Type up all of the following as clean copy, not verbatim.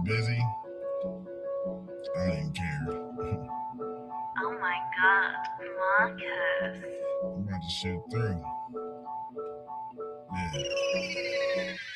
busy. I don't even care. Oh my God, Marcus. I'm about to shoot through. Yeah.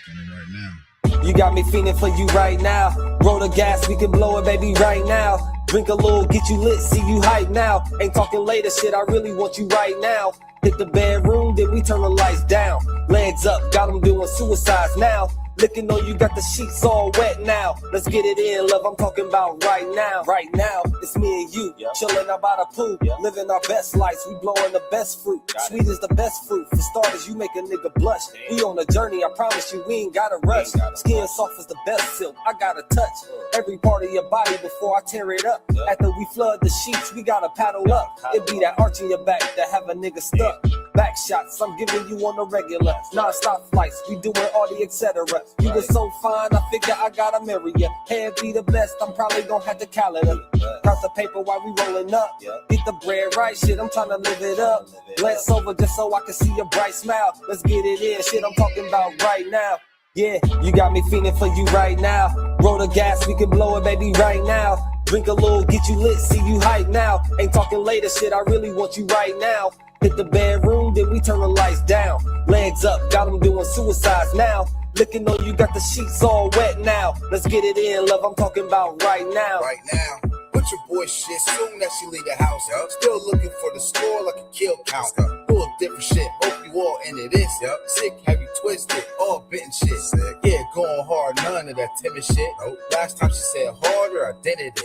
Coming right now. You got me feeling for you right now. Roll the gas, we can blow it, baby, right now. Drink a little, get you lit, see you hype now. Ain't talking later, shit, I really want you right now. Hit the bedroom, then we turn the lights down. Legs up, got them doing suicides now. Looking on you, got the sheets all wet now. Let's get it in, love, I'm talking about right now. Right now, it's me and you, chilling out by the pool, living our best lives, we blowing the best fruit. Sweet is the best fruit, for starters, you make a nigga blush. We on a journey, I promise you, we ain't gotta rush. Skin soft as the best silk, I gotta touch every part of your body before I tear it up. After we flood the sheets, we gotta paddle up. It be that arch in your back that have a nigga stuck. Back shots, I'm giving you on the regular. Non-stop flights, we doing all the etc. You was so fine, I figure I gotta marry ya. Head be the best, I'm probably gonna have the calendar. Count the paper while we rolling up. Get the bread right, shit, I'm trying to live it up. Glance over just so I can see your bright smile. Let's get it in, shit, I'm talking about right now. Yeah, you got me feeling for you right now. Roll the gas, we can blow it, baby, right now. Drink a little, get you lit, see you hype now. Ain't talking later, shit, I really want you right now. Hit the bedroom, then we turn the lights down. Legs up, got them doing suicides now. Looking on you, got the sheets all wet now. Let's get it in, love, I'm talking about right now. Right now. Put your boy shit soon as she leave the house. Still looking for the score like a kill count. Full of different shit, hope you all into this. Sick, have you twisted, all bitten shit. Yeah, going hard, none of that timid shit. Last time she said harder, I did it.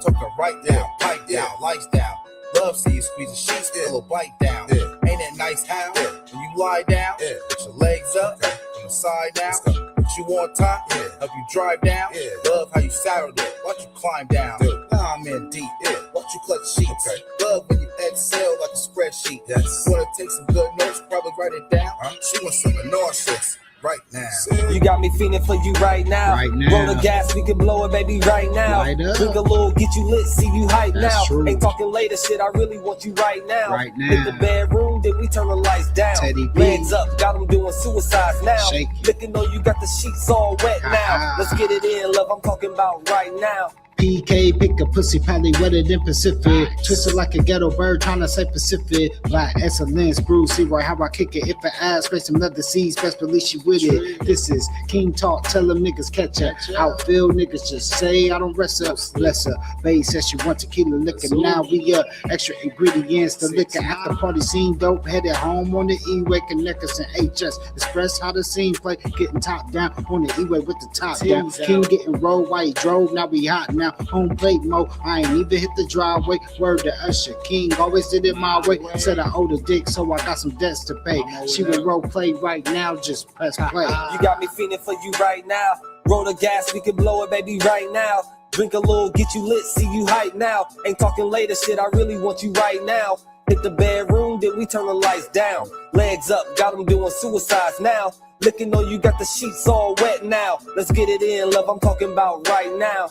Talking right down, pipe down, lights down. Love see you squeeze the sheets, a little bite down. Ain't it nice how when you lie down, put your legs up, on the side now, put you on top, help you drive down. Love how you saddled it, watch you climb down. Now I'm in deep, watch you clutch sheets. Love when you exhale like a spreadsheet. Wanna take some good notes, probably write it down. She wants some nauseous. Right now. You got me feeling for you right now. Roll the gas, we can blow it, baby, right now. Drink a little, get you lit, see you hype now. Ain't talking later, shit, I really want you right now. Hit the bedroom, then we turn the lights down. Legs up, got them doing suicides now. Looking on you, got the sheets all wet now. Let's get it in, love, I'm talking about right now. PK, pick a pussy, probably wetter than Pacific. Twisted like a ghetto bird, trying to say Pacific. Like excellence, Bruce, see right how I kick it. If I ask, space another seeds, best believe she with it. This is King Talk, tell them niggas catch up. Outfield niggas just say I don't wrestle. Bless her, babe says she want tequila liquor. Now we extra ingredients, the liquor. After party scene, dope, headed home on the E-way. Connect us in HS. Express how the scene play, getting top down on the E-way with the top down. King getting rolled while he drove, now we hot now. Home plate mode, I ain't even hit the driveway. Word to Usher, King always did it my way. Said I owed a dick, so I got some debts to pay. She would role play right now, just press play. You got me feeling for you right now. Roll the gas, we can blow it, baby, right now. Drink a little, get you lit, see you hype now. Ain't talking later, shit, I really want you right now. Hit the bedroom, then we turn the lights down. Legs up, got them doing suicides now. Looking on you, got the sheets all wet now. Let's get it in, love, I'm talking about right now.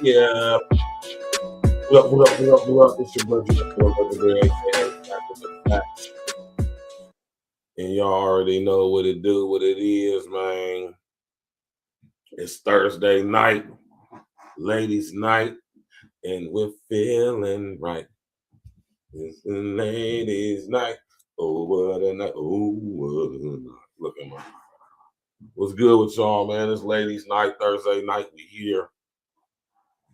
Yeah. What up? It's your Virgil. And y'all already know what it do, what it is, man. It's Thursday night, ladies' night, and we're feeling right. It's the ladies' night. Oh, what a night. Oh, what a night. Look at my. What's good with y'all, man? It's ladies' night, Thursday night. We here.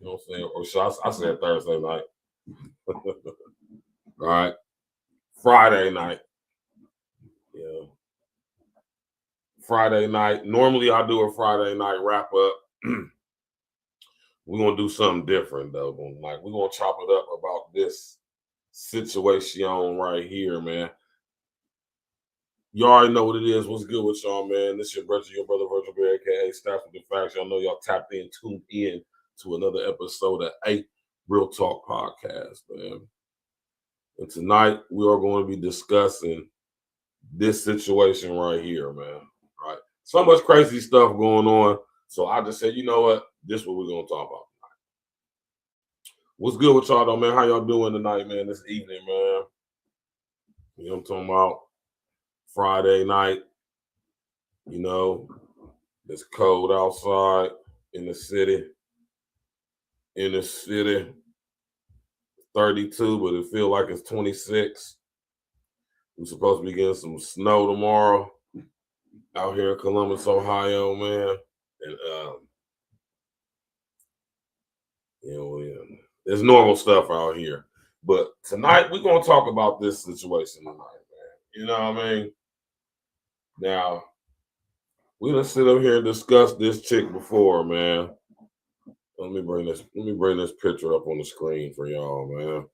You know what I'm saying? Or should I said Thursday night. All right. Friday night. Yeah. Friday night. Normally I do a Friday night wrap up. We're gonna do something different though. Like we're gonna chop it up about this situation right here, man. You already know what it is. What's good with y'all, man? This is your brother Virgil, aka Staff with the Facts. Y'all know y'all tapped in, tuned in to another episode of A Real Talk Podcast, man. And tonight we are going to be discussing this situation right here, man. Right? So much crazy stuff going on. So I just said, you know what? This is what we're going to talk about tonight. What's good with y'all, though, man? How y'all doing tonight, man? This evening, man. You know what I'm talking about? Friday night, you know, It's cold outside in the city. In the city, 32, but it feels like it's 26. We're supposed to be getting some snow tomorrow out here in Columbus, Ohio, man. And there's normal stuff out here. But tonight we're gonna talk about this situation tonight, man. You know what I mean? Now, we done sit up here and discuss this chick before, man. Let me bring this picture up on the screen for y'all, man.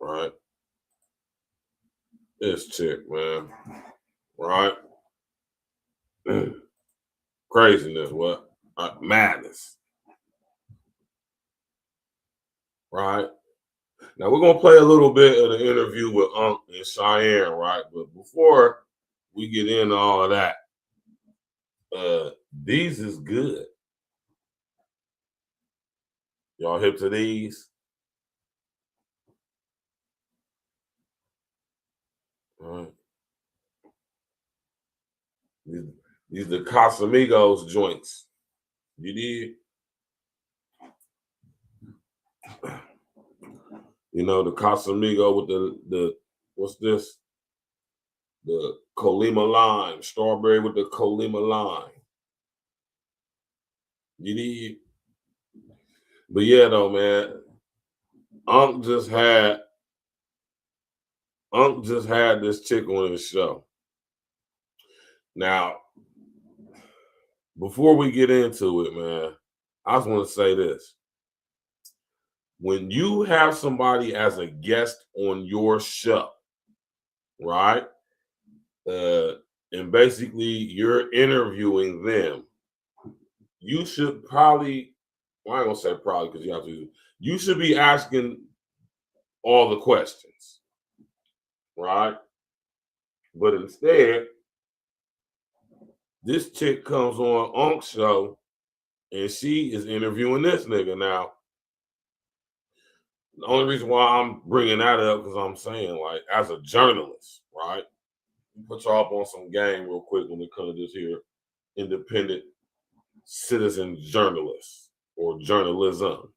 Right? This chick, man. Right? Craziness, what? Madness. Right? Now we're gonna play a little bit of the interview with Unc and Cheyenne, right? But before we get into all of that, these is good. Y'all hip to these? All right. These the Casamigos joints. You did? You know, the Casamigo with the what's this? The Colima lime, strawberry with the Colima lime. You did? But yeah, though, man, Unc just had this chick on his show. Now, before we get into it, man, I just want to say this. When you have somebody as a guest on your show, right? And basically you're interviewing them, you should probably, well, I ain't gonna say probably because you should be asking all the questions, right? But instead, this chick comes on Unc's show and she is interviewing this nigga. Now, the only reason why I'm bringing that up because I'm saying, like, as a journalist, right? Put y'all up on some game real quick when it comes to this here independent citizen journalist or journalism,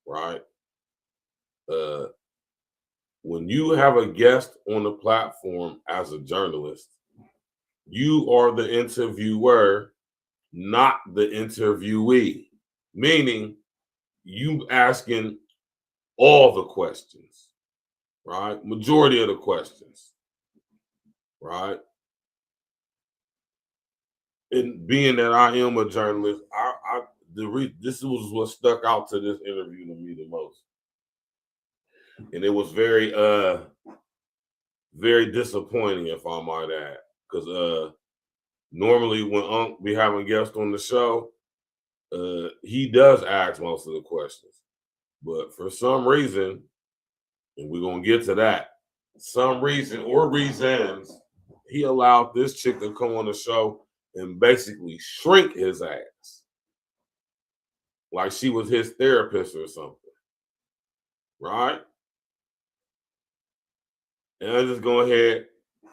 right? When you have a guest on the platform as a journalist, you are the interviewer, not the interviewee. Meaning, you asking all the questions, right? Majority of the questions, right? And being that I am a journalist, this was what stuck out to this interview to me the most. And it was very very disappointing, if I might add, because normally when Unc be having guests on the show, he does ask most of the questions. But for some reason, and we're gonna get to that, some reason or reasons, he allowed this chick to come on the show and basically shrink his ass. Like she was his therapist or something. Right? And I just go ahead,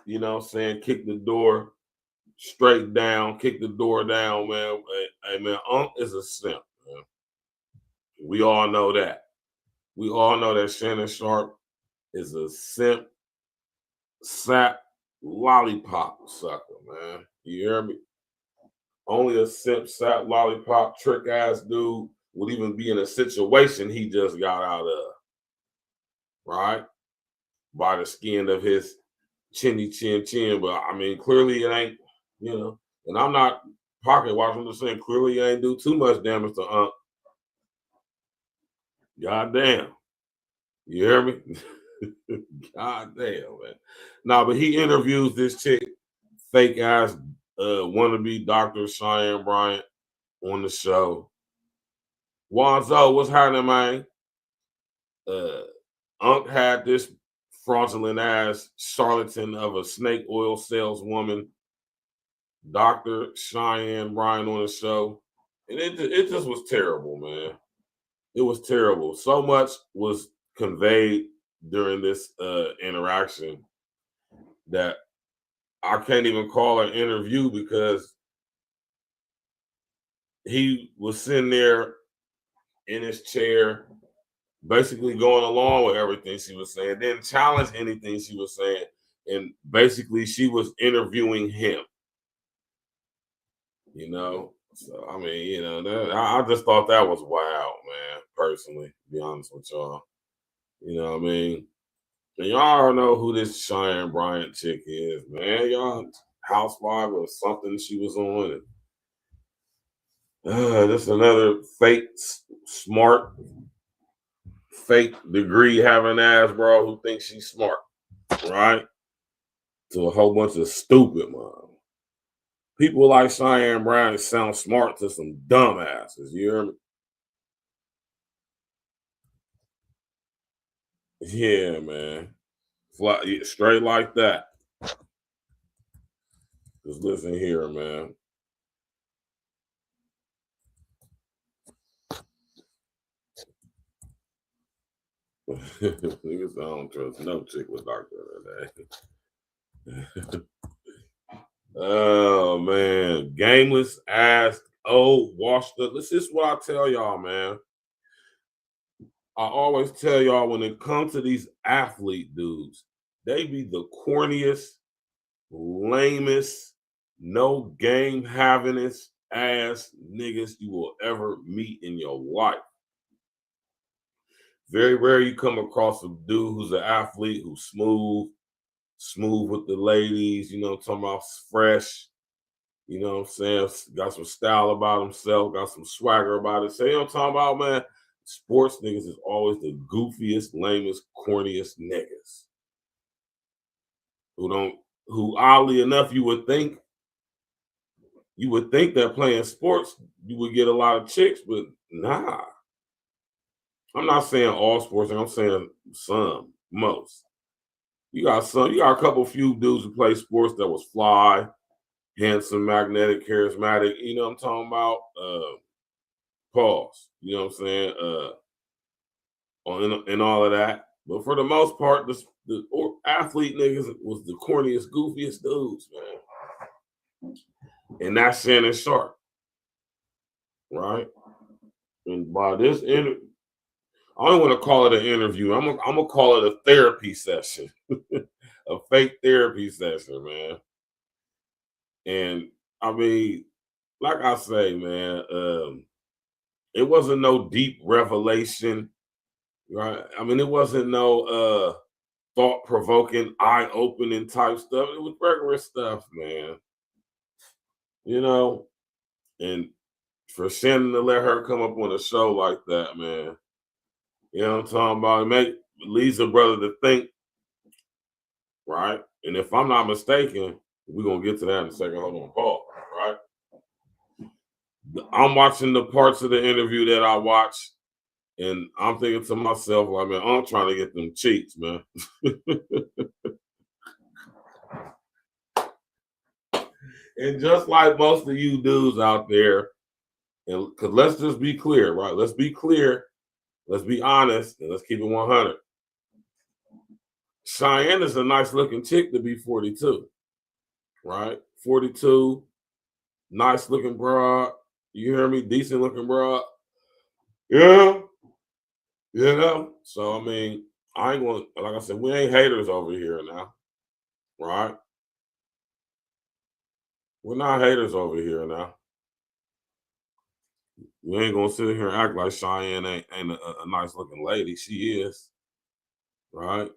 you know what I'm saying, kick the door straight down, kick the door down, man. Hey, man, Unc is a simp, man. We all know that. We all know that Shannon Sharpe is a simp, sap, lollipop sucker, man. You hear me? Only a simp, sap, lollipop, trick ass dude would even be in a situation he just got out of. Right? By the skin of his chinny chin. But I mean, clearly it ain't, you know, and I'm not pocket watching, I'm just saying clearly it ain't do too much damage to Unc. God damn. You hear me? God damn, man. Nah, but he interviews this chick, fake ass wannabe Dr. Cheyenne Bryant on the show. Wanzo, what's happening, man? Unc had this fraudulent ass charlatan of a snake oil saleswoman, Dr. Cheyenne Bryant, on the show. And it just was terrible, man. It was terrible. So much was conveyed during this interaction that I can't even call it an interview because he was sitting there in his chair, basically going along with everything she was saying, didn't challenge anything she was saying, and basically she was interviewing him. You know, so I mean, you know, I just thought that was wild, man. Personally, to be honest with y'all, you know what I mean. And y'all know who this Cheyenne Bryant chick is, man. Y'all housewife or something she was on. And, this another fake smart, fake degree having ass bro who thinks she's smart, right? To a whole bunch of stupid mom. People like Cheyenne Bryant sound smart to some dumbasses. You hear me? Yeah, man. Fly, straight like that. Just listen here, man. Niggas, I don't trust no chick with dark today. Oh man, gameless ass, washed up. This is what I tell y'all, man. I always tell y'all when it comes to these athlete dudes, they be the corniest, lamest, no game havingest ass niggas you will ever meet in your life. Very rare you come across a dude who's an athlete who's smooth with the ladies, you know what I'm talking about, fresh, you know what I'm saying, got some style about himself, got some swagger about it. Say, you know what I'm talking about, man? Sports niggas is always the goofiest, lamest, corniest niggas. Who oddly enough, you would think that playing sports, you would get a lot of chicks, but nah. I'm not saying all sports, I'm saying some, most. You got a couple few dudes who play sports that was fly, handsome, magnetic, charismatic, you know what I'm talking about? Pause. You know what I'm saying? And all of that. But for the most part, the athlete niggas was the corniest, goofiest dudes, man. And that's Shannon Sharpe. Right? And by this interview, I don't want to call it an interview. I'm gonna call it a therapy session. A fake therapy session, man. And I mean, like I say, man, it wasn't no deep revelation, right? I mean, it wasn't no thought-provoking, eye-opening type stuff. It was regular stuff, man. You know, and for Shannon to let her come up on a show like that, man, you know what I'm talking about? It leads a brother to think, right? And if I'm not mistaken, we're going to get to that in a second. Hold on, Paul, right? I'm watching the parts of the interview that I watched, and I'm thinking to myself, like, man, I'm trying to get them cheeks, man. And just like most of you dudes out there, and because let's just be clear, right? Let's be clear, let's be honest, and let's keep it 100. Cheyenne is a nice looking chick to be 42, right? 42, nice looking broad. You hear me? Decent looking broad. Yeah. You know? So, I mean, I ain't going to, like I said, we ain't haters over here now, right? We're not haters over here now. We ain't going to sit here and act like Cheyenne ain't a nice looking lady. She is, right?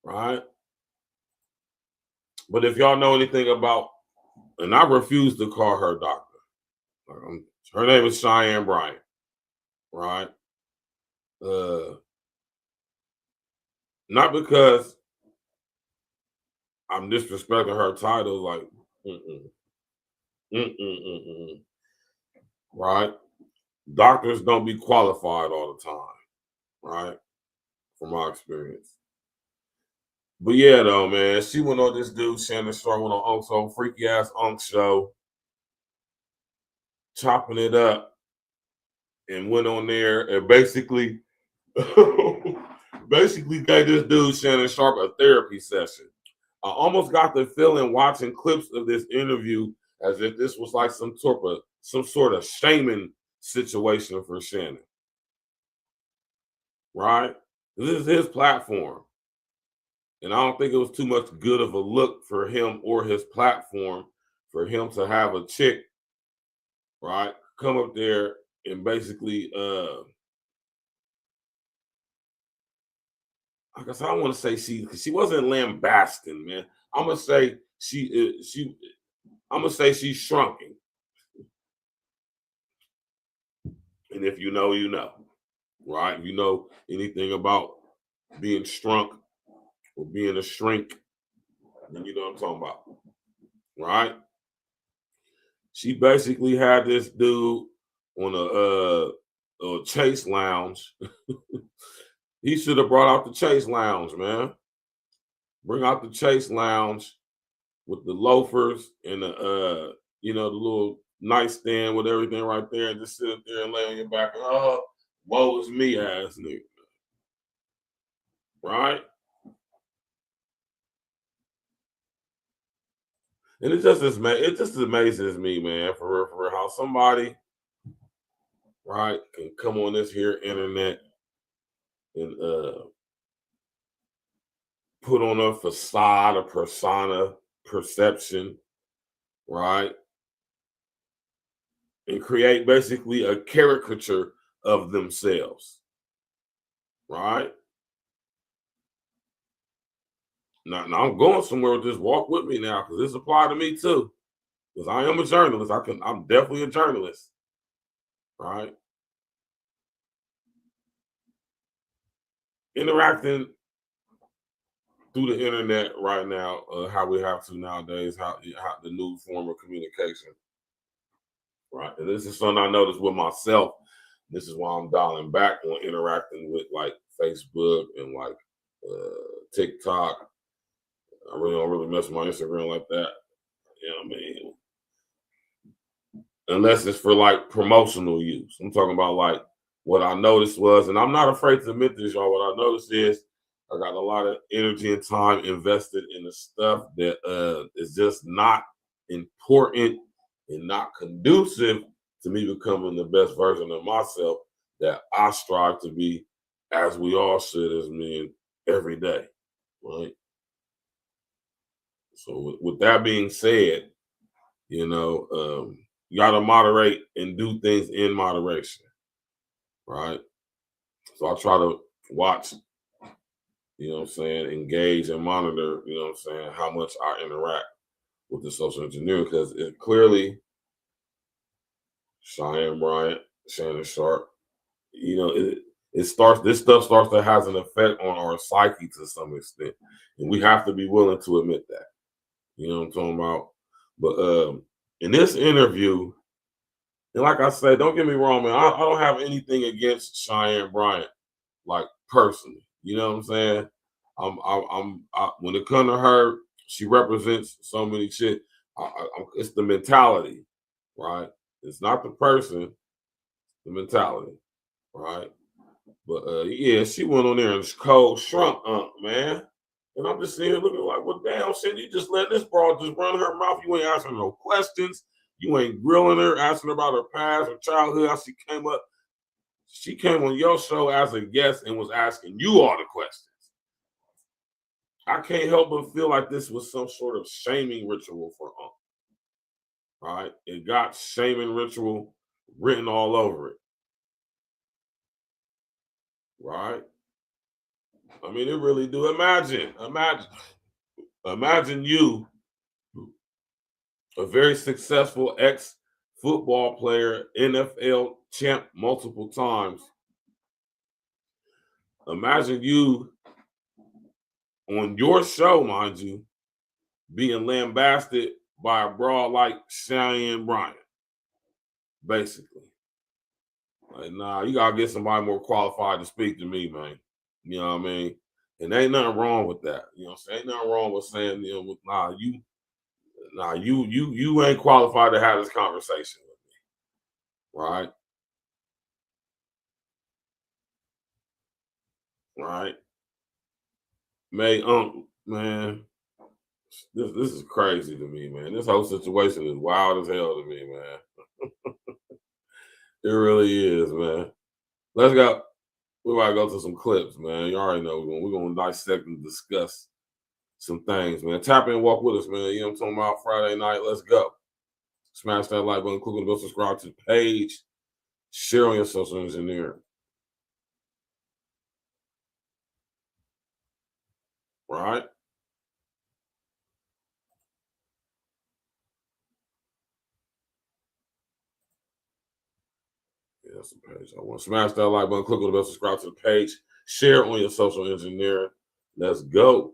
Right? But if y'all know anything about, and I refuse to call her doctor. Her name is Cheyenne Bryant, right? Not because I'm disrespecting her title, like, right? Doctors don't be qualified all the time, right? From my experience. But yeah, though, man, she went on this dude, Shannon Sharpe, went on Unc freaky ass Unc show, chopping it up, and went on there and basically basically gave this dude Shannon Sharpe a therapy session. I almost got the feeling watching clips of this interview as if this was like some sort of shaming situation for Shannon. Right? This is his platform. And I don't think it was too much good of a look for him or his platform for him to have a chick, right, come up there and basically I guess I don't want to say she wasn't lambasting, man. I'm gonna say I'm gonna say she's shrunken. And if you know, you know, right? If you know anything about being shrunk or being a shrink, then you know what I'm talking about, right? She basically had this dude on a Chase lounge. He should have brought out the Chase lounge, man. Bring out the Chase lounge with the loafers and the the little nightstand with everything right there, and just sit up there and lay on your back. Oh, woe is me, ass nigga. Right? And it just amazes me, man, for real, how somebody, right, can come on this here internet and put on a facade, a persona, perception, right, and create basically a caricature of themselves, right? Now I'm going somewhere with this. Walk with me now, because this applies to me too. Because I am a journalist. I'm definitely a journalist, right? Interacting through the internet right now, how we have to nowadays, how the new form of communication, right? And this is something I noticed with myself. This is why I'm dialing back on interacting with like Facebook and like TikTok. I really don't really mess with my Instagram like that. You know what I mean? Unless it's for like promotional use. I'm talking about like what I noticed was, and I'm not afraid to admit this, y'all. What I noticed is I got a lot of energy and time invested in the stuff that is just not important and not conducive to me becoming the best version of myself that I strive to be, as we all should as men, every day, right? So with that being said, you got to moderate and do things in moderation, right? So I try to watch, engage and monitor, how much I interact with the social engineering, because it clearly, Cheyenne Bryant, Shannon Sharpe, this stuff starts to have an effect on our psyche to some extent. And we have to be willing to admit that. You know what I'm talking about? But in this interview, and like I said, don't get me wrong, man, I don't have anything against Cheyenne Bryant, like personally. You know what I'm saying? When it comes to her, she represents so many shit. It's the mentality, right? It's not the person, the mentality, right? But yeah, she went on there and cold shrunk, man. And I'm just sitting here looking like, well, damn, shit, you just let this broad just run her mouth. You ain't asking no questions. You ain't grilling her, asking her about her past, her childhood, how she came up. She came on your show as a guest and was asking you all the questions. I can't help but feel like this was some sort of shaming ritual for Unc. Right? It got shaming ritual written all over it. Right? I mean, it really do. Imagine you, a very successful ex-football player, NFL champ multiple times. Imagine you on your show, mind you, being lambasted by a broad like Cheyenne Bryant, basically. Like, nah, you gotta get somebody more qualified to speak to me, man. You know what I mean? And there ain't nothing wrong with that. You know what I'm saying? Ain't nothing wrong with saying, you ain't qualified to have this conversation with me. Right? Right? man, this is crazy to me, man. This whole situation is wild as hell to me, man. It really is, man. Let's go. We gotta go to some clips, man. You already know we're gonna dissect and discuss some things, man. Tap in, walk with us, man. You know what I'm talking about? Friday night. Let's go. Smash that like button, click on the bell, subscribe to the page, share on your social engineering. Right? Yeah, that's the page I want. Smash that like button, click on the bell, subscribe to the page, share on your social engineering. Let's go.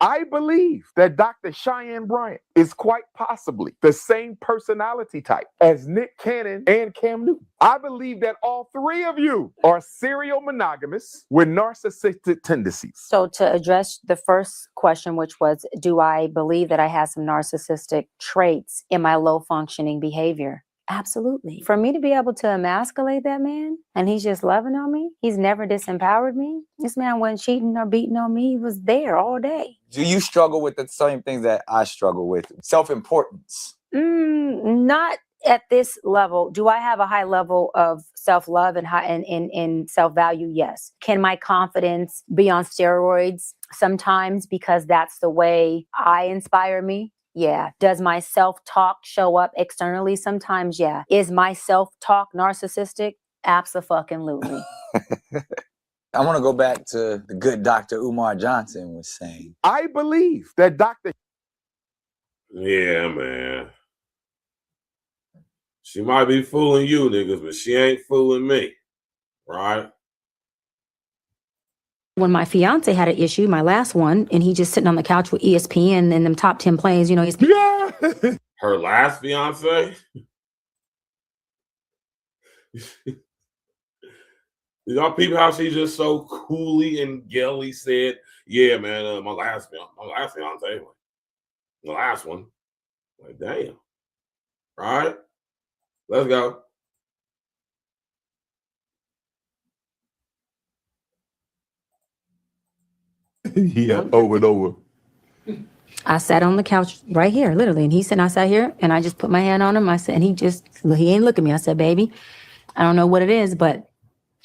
I believe that Dr. Cheyenne Bryant is quite possibly the same personality type as Nick Cannon and Cam Newton. I believe that all three of you are serial monogamous with narcissistic tendencies. So to address the first question, which was, do I believe that I have some narcissistic traits in my low functioning behavior? Absolutely. For me to be able to emasculate that man and he's just loving on me, he's never disempowered me. This man wasn't cheating or beating on me. He was there all day. Do you struggle with the same things that I struggle with? Self-importance? Not at this level. Do I have a high level of self-love and self-value? Yes. Can my confidence be on steroids sometimes because that's the way I inspire me? Yeah. Does my self-talk show up externally sometimes? Yeah. Is my self-talk narcissistic? Abso-fucking-lutely. I want to go back to the good Dr. Umar Johnson was saying. I believe that Dr. Yeah, man. She might be fooling you niggas, but she ain't fooling me. Right? When my fiance had an issue, my last one, and he just sitting on the couch with ESPN and them top 10 plays, you know, he's her last fiance? Y'all people how she just so coolly and gelly said, yeah, man, my last fiance, the last one. Like, damn. Right? Let's go. Yeah, over and over. I sat on the couch right here, literally, and he said, I sat here, and I just put my hand on him. I said, and he ain't look at me. I said, baby, I don't know what it is, but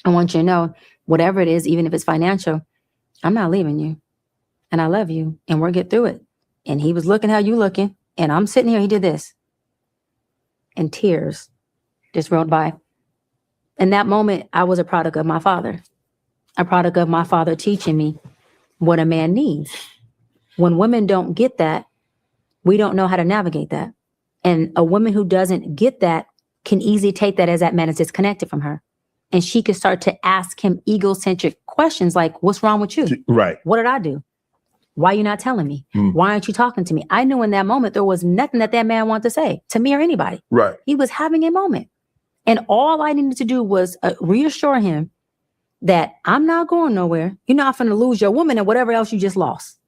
I want you to know, whatever it is, even if it's financial, I'm not leaving you, and I love you, and we'll get through it. And he was looking how you looking, and I'm sitting here, he did this, and tears just rolled by. In that moment, I was a product of my father, teaching me what a man needs. When women don't get that, we don't know how to navigate that. And a woman who doesn't get that can easily take that as that man is disconnected from her. And she could start to ask him egocentric questions like, what's wrong with you? Right. What did I do? Why are you not telling me? Why aren't you talking to me? I knew in that moment there was nothing that man wanted to say to me or anybody. Right. He was having a moment. And all I needed to do was reassure him that I'm not going nowhere. You're not going to lose your woman and whatever else you just lost.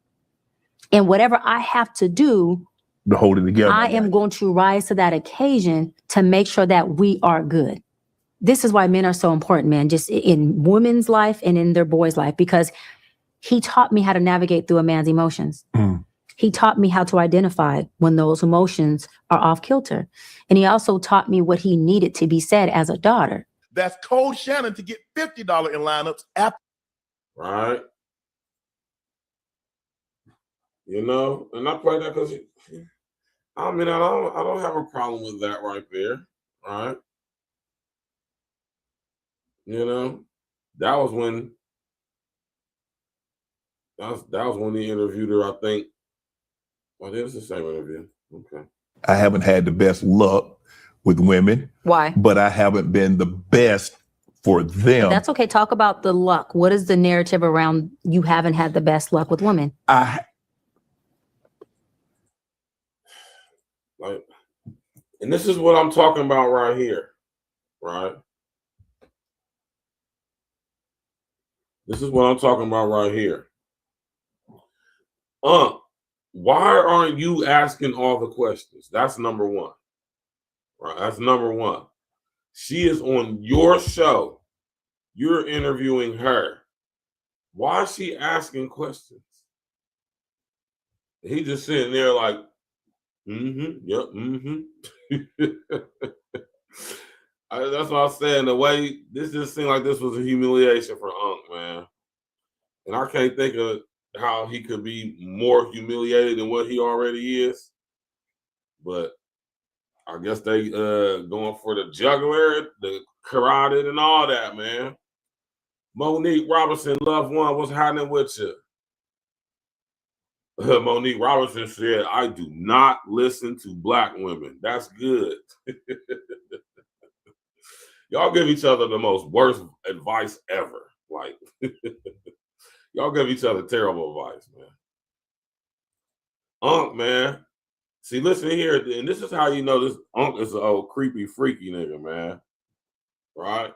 And whatever I have to do to hold it together, I am going to rise to that occasion to make sure that we are good. This is why men are so important, man, just in women's life and in their boys' life, because he taught me how to navigate through a man's emotions. He taught me how to identify when those emotions are off kilter. And he also taught me what he needed to be said as a daughter. That's Cold Shannon to get $50 in lineups after. Right. You know, and I play that because I mean, I don't have a problem with that right there. Right. You know, that was when he interviewed her, I think. Well, it was the same interview. Okay. I haven't had the best luck with women. Why? But I haven't been the best for them. That's okay. Talk about the luck. What is the narrative around you haven't had the best luck with women? And this is what I'm talking about right here, right? This is what I'm talking about right here. Why aren't you asking all the questions? That's number one, right? That's number one. She is on your show. You're interviewing her. Why is she asking questions? He just sitting there like, yep, that's what I was saying. The way this just seemed like this was a humiliation for Unc, man. And I can't think of how he could be more humiliated than what he already is. But I guess they going for the jugular, the carotid, and all that, man. Monique Robinson, loved one, what's happening with you? Monique Robinson said, I do not listen to black women. That's good. Y'all give each other the most worst advice ever. Like, y'all give each other terrible advice, man. Unc, man. See, listen here, and this is how you know this Unc is an old creepy, freaky nigga, man. Right?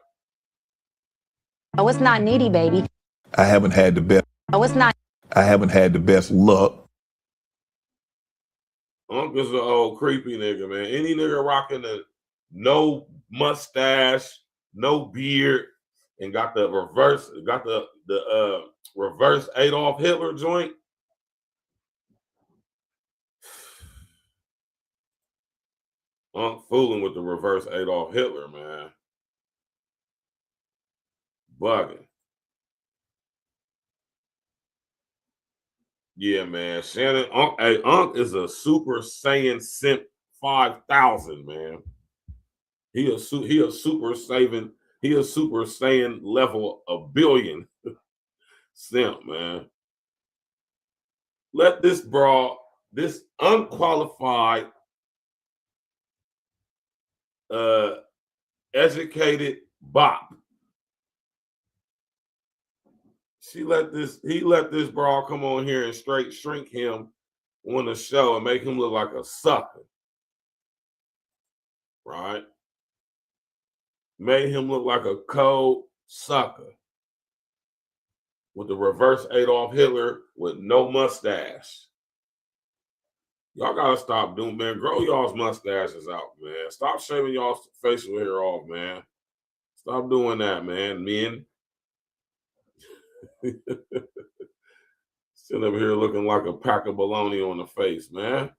Oh, it's not needy, baby. I haven't had the best. Oh, it's not. I haven't had the best luck. Unc is an old creepy nigga, man. Any nigga rocking a no mustache, no beard, and got the reverse Adolf Hitler joint. Unc fooling with the reverse Adolf Hitler, man. Bugging. Yeah, man. Shannon, Unc is a Super Saiyan Simp 5000, man. He a Super Saiyan level a billion Simp, man. Let this this unqualified, educated bop. He let this bra come on here and straight shrink him on the show and make him look like a sucker. Right? Made him look like a cold sucker. With the reverse Adolf Hitler with no mustache. Y'all gotta stop doing, man. Grow y'all's mustaches out, man. Stop shaving y'all's facial hair off, man. Stop doing that, man. Men. Sitting up here looking like a pack of bologna on the face, man.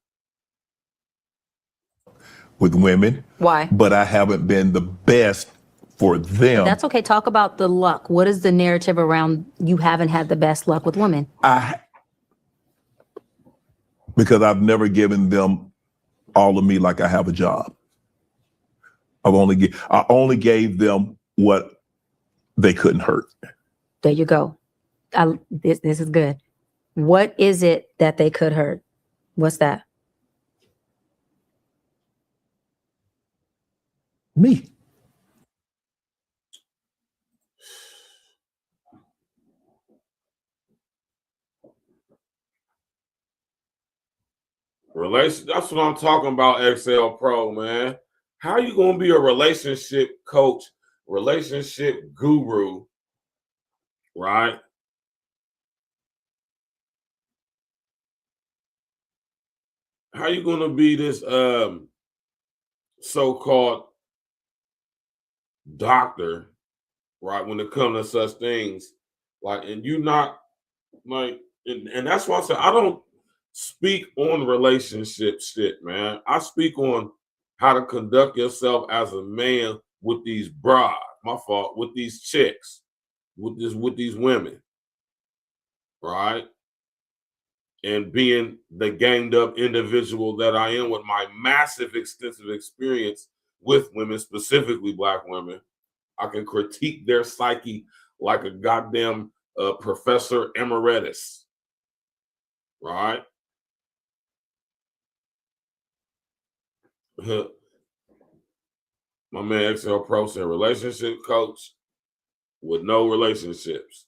With women. Why? But I haven't been the best for them. That's okay. Talk about the luck. What is the narrative around you haven't had the best luck with women? Because I've never given them all of me like I have a job. I only gave them what they couldn't hurt. There you go. This is good. What is it that they could hurt? What's that? Me. That's what I'm talking about, XL Pro, man. How are you going to be a relationship coach, relationship guru, right? How are you going to be this so-called doctor, right, when it comes to such things? Like, and you not, like, and that's why I said I don't speak on relationship shit, man. I speak on how to conduct yourself as a man with these brides, with these chicks, with these women, right? And being the gamed up individual that I am with my massive, extensive experience with women, specifically black women, I can critique their psyche like a goddamn professor emeritus, right? My man XL Pro said relationship coach with no relationships.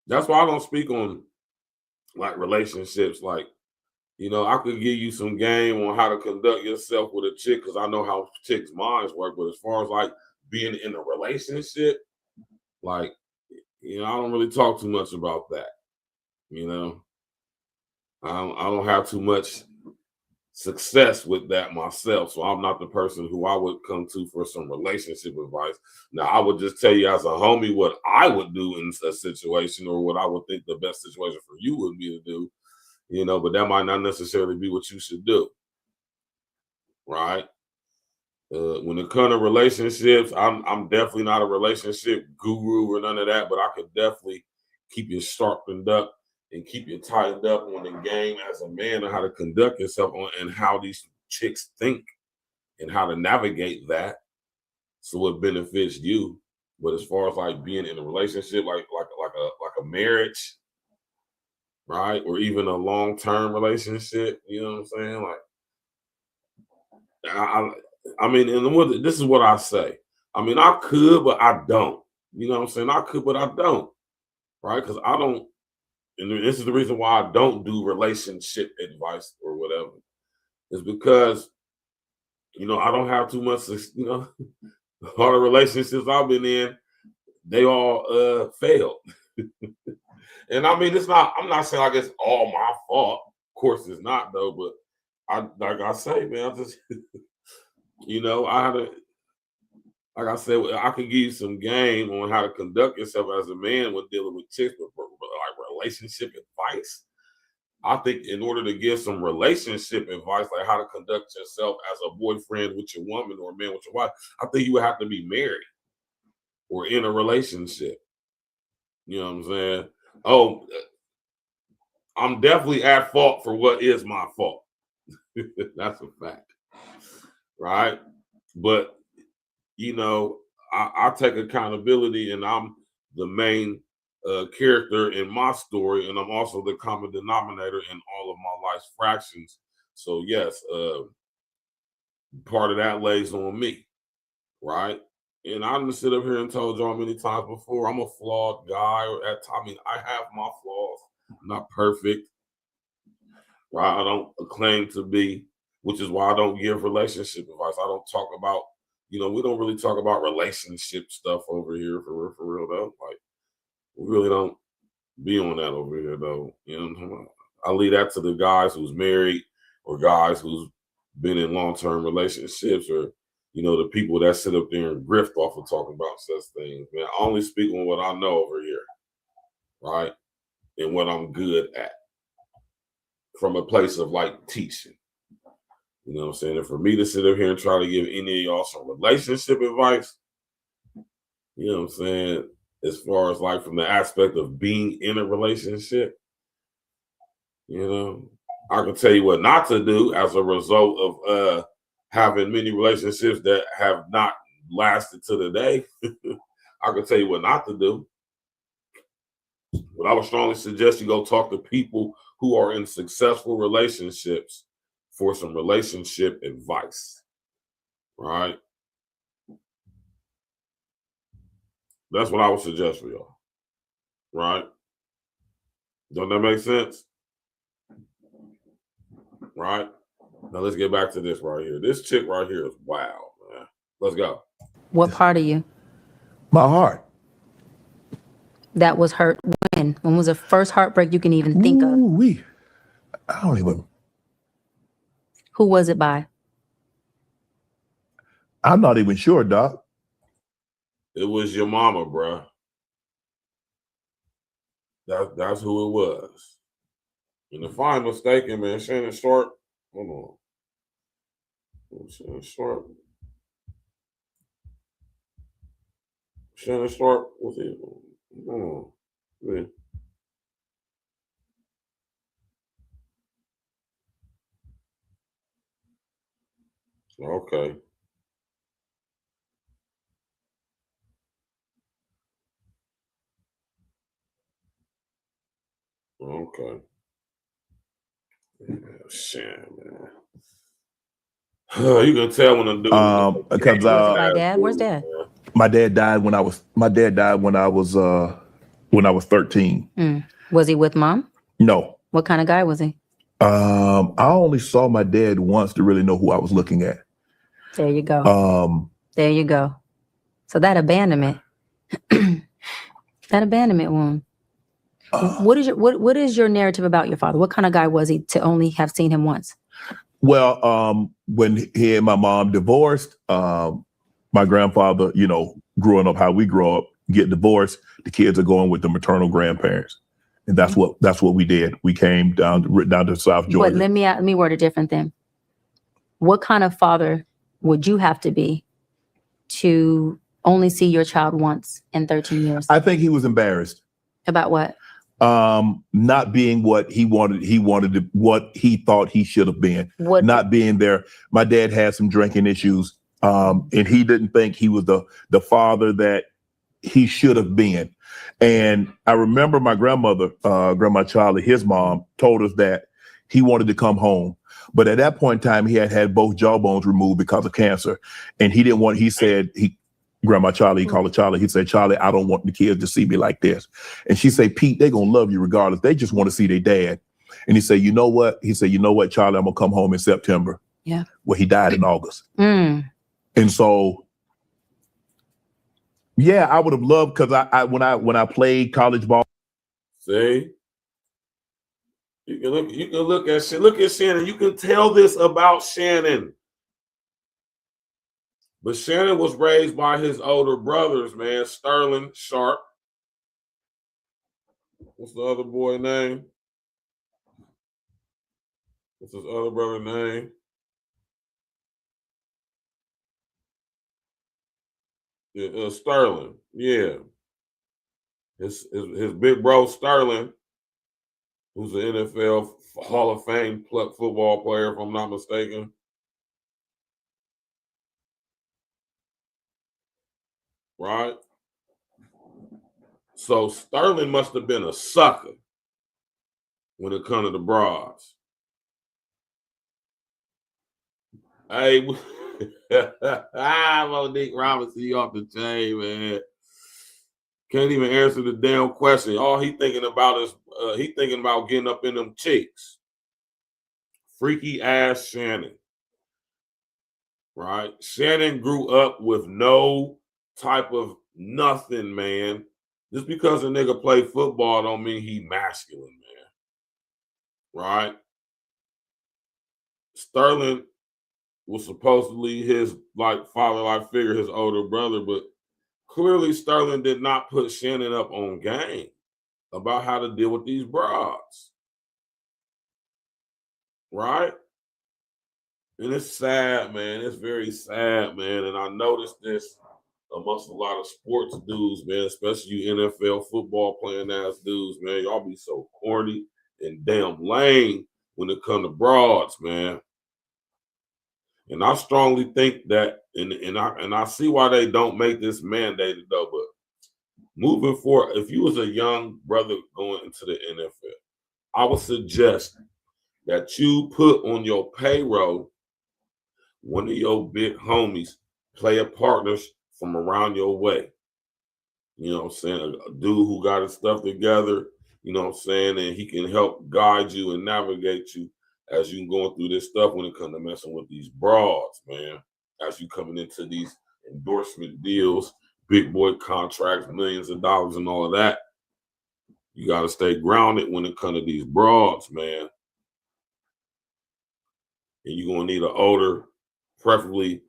That's why I don't speak on like relationships. Like, you know, I could give you some game on how to conduct yourself with a chick because I know how chicks' minds work. But as far as like being in a relationship, like, you know, I don't really talk too much about that. You know, I don't have too much success with that myself. So I'm not the person who I would come to for some relationship advice. Now, I would just tell you as a homie what I would do in a situation, or what I would think the best situation for you would be to do, you know, but that might not necessarily be what you should do, right? When it comes to relationships, I'm definitely not a relationship guru or none of that, but I could definitely keep you sharpened up and keep you tightened up on the game as a man, and how to conduct yourself on, and how these chicks think and how to navigate that so it benefits you. But as far as like being in a relationship, like a marriage, right, or even a long-term relationship, you know what I'm saying? Like, I mean, and this is what I say. I mean, I could, but I don't. You know what I'm saying? I could, but I don't, right? Because I don't. And this is the reason why I don't do relationship advice or whatever. Is because, you know, I don't have too much, you know, all the relationships I've been in, they all failed. And I mean, I'm not saying like it's all my fault. Of course it's not though, but like I say, man, I just, you know, like I said, I can give you some game on how to conduct yourself as a man when dealing with chicks, but like relationship advice, I think in order to give some relationship advice, like how to conduct yourself as a boyfriend with your woman or a man with your wife, I think you would have to be married or in a relationship. You know what I'm saying? Oh, I'm definitely at fault for what is my fault. That's a fact, right? But, you know, I take accountability, and I'm the main character in my story, and I'm also the common denominator in all of my life's fractions. So yes, part of that lays on me, right? And I'm sit up here and told y'all many times before, I'm a flawed guy. Or at times, I mean, I have my flaws. I'm not perfect, right? I don't claim to be, which is why I don't give relationship advice. I don't talk about, you know, we don't really talk about relationship stuff over here for real though. Like, we really don't be on that over here though. You know what I'm talking about? I leave that to the guys who's married or guys who's been in long-term relationships, or, you know, the people that sit up there and grift off of talking about such things. Man, I only speak on what I know over here, right? And what I'm good at from a place of like teaching. You know what I'm saying? And for me to sit up here and try to give any of y'all some relationship advice, you know what I'm saying, as far as like from the aspect of being in a relationship, you know, I can tell you what not to do as a result of having many relationships that have not lasted to the day. I can tell you what not to do. But I would strongly suggest you go talk to people who are in successful relationships for some relationship advice, right? That's what I would suggest for y'all, right? Don't that make sense? Right? Now let's get back to this right here. This chick right here is wild, man. Let's go. What part of you My heart. that was hurt when? When was the first heartbreak you can even think of? I don't even. Who was it by? I'm not even sure, Doc. It was your mama, bruh. That's who it was. And if I'm mistaken, man, Shannon Sharpe, hold on. Shannon Sharpe. Shannon Sharpe, what's he? Hold on. Yeah. Okay. Okay. Yeah, Shan, man. You can tell when I'm doing Because my dad. Where's dad? my dad died when I was 13. Was he with mom? No. What kind of guy was he? I only saw my dad once to really know who I was looking at. There you go. There you go. So that abandonment, that abandonment wound. What is your narrative about your father? What kind of guy was he to only have seen him once? Well, when he and my mom divorced, my grandfather, you know, growing up how we grow up, get divorced, the kids are going with the maternal grandparents. And that's what we did. We came down to South Georgia. But let me word it different then. What kind of father would you have to be to only see your child once in 13 years? I think he was embarrassed. About what? Not being what he wanted what he thought he should have been. Not being there. My dad had some drinking issues. And he didn't think he was the father that he should have been. And I remember my grandmother, Grandma Charlie, his mom, told us that he wanted to come home. But at that point in time, he had both jawbones removed because of cancer. And he didn't want, Grandma Charlie, he called her Charlie. He said, Charlie, I don't want the kids to see me like this. And she said, Pete, they're going to love you regardless. They just want to see their dad. And he said, you know what? He said, you know what, Charlie, I'm going to come home in September. Yeah. Well, he died in August. Mm. And so, yeah, I would have loved, because when I played college ball. See? You can look at Shannon. You can tell this about Shannon. But Shannon was raised by his older brothers, man. Sterling, Sharpe. What's the other boy name? What's his other brother name? Yeah, Sterling. Yeah. His big bro Sterling, who's an NFL Hall of Fame football player, if I'm not mistaken. Right? So Sterling must have been a sucker when it comes to the bras. Hey, Monique Robinson, you off the chain, man. Can't even answer the damn question. All he thinking about is he thinking about getting up in them cheeks. Freaky ass Shannon. Right? Shannon grew up with no type of nothing, man. Just because a nigga play football don't mean he masculine, man. Right? Sterling was supposedly his father-like figure, his older brother, but clearly Sterling did not put Shannon up on game about how to deal with these broads. Right? And it's sad, man. It's very sad, man. And I noticed this amongst a lot of sports dudes, man, especially you NFL football playing ass dudes, man. Y'all be so corny and damn lame when it comes to broads, man. And I strongly think that, and I see why they don't make this mandated though, but moving forward, if you was a young brother going into the NFL, I would suggest that you put on your payroll one of your big homies, player partners from around your way. You know what I'm saying? A dude who got his stuff together, you know what I'm saying? And he can help guide you and navigate you as you going through this stuff when it comes to messing with these broads, man. As you coming into these endorsement deals, big boy contracts, millions of dollars and all of that. You got to stay grounded when it comes to these broads, man. And you're going to need an older, preferably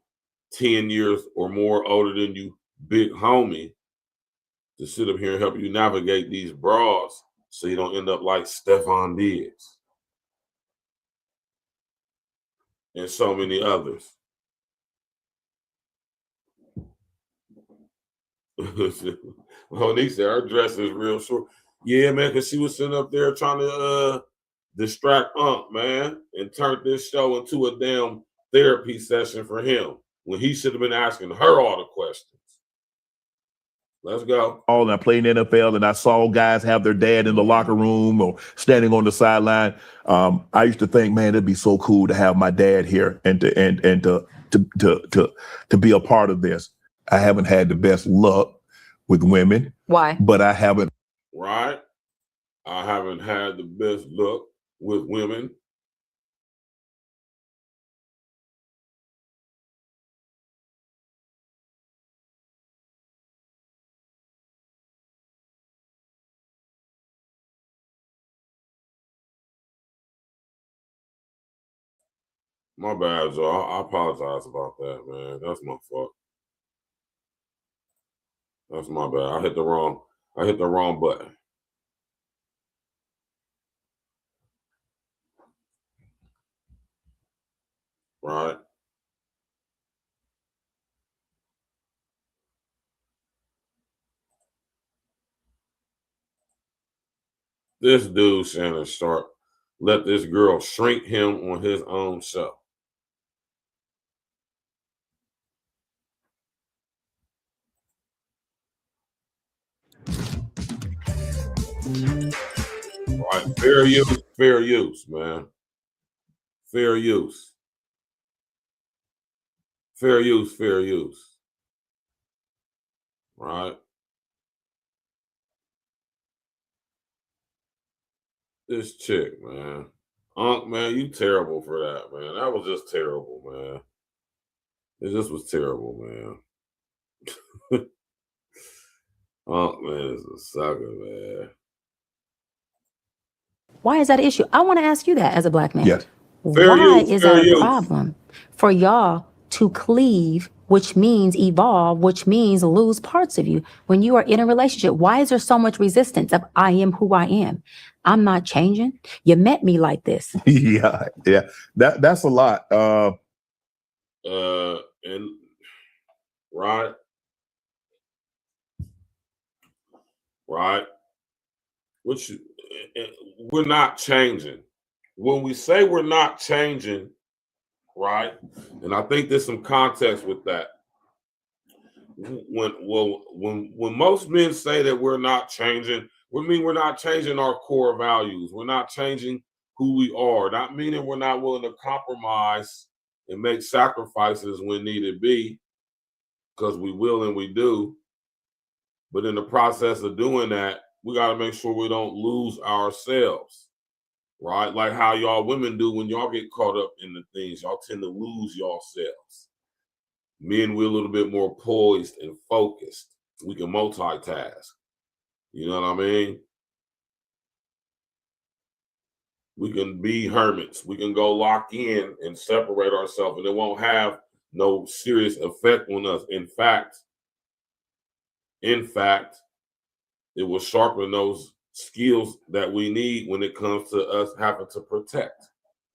10 years or more older than you, big homie, to sit up here and help you navigate these broads so you don't end up like Stephon Diggs and so many others. Monique said her dress is real short. Yeah, man, because she was sitting up there trying to distract Unc, man, and turned this show into a damn therapy session for him when he should have been asking her all the questions. Let's go. And I played in the NFL, and I saw guys have their dad in the locker room or standing on the sideline. I used to think, man, it'd be so cool to have my dad here and to be a part of this. I haven't had the best luck with women. Why? But I haven't. Right. I haven't had the best luck with women. My bad, y'all. I apologize about that, man. That's my fault. That's my bad. I hit the wrong button. Right? This dude, Shannon Sharpe, let this girl shrink him on his own show. Right? Fair use, man. Fair use. Fair use. Right? This chick, man. Unc, man, you terrible for that, man. That was just terrible, man. It just was terrible, man. Unc, man, is a sucker, man. Why is that an issue? I want to ask you that as a black man. Yes. Why is that a problem for y'all to cleave, which means evolve, which means lose parts of you when you are in a relationship? Why is there so much resistance of I am who I am? I'm not changing. You met me like this. yeah. That's a lot. And right. Which we're not changing. When we say we're not changing, right? And I think there's some context with that. When most men say that we're not changing, we mean we're not changing our core values. We're not changing who we are. Not meaning we're not willing to compromise and make sacrifices when needed be, because we will and we do. But in the process of doing that, we got to make sure we don't lose ourselves, right? Like how y'all women do when y'all get caught up in the things, y'all tend to lose yourselves. Men, we're a little bit more poised and focused. We can multitask. You know what I mean? We can be hermits. We can go lock in and separate ourselves, and it won't have no serious effect on us. In fact, it will sharpen those skills that we need when it comes to us having to protect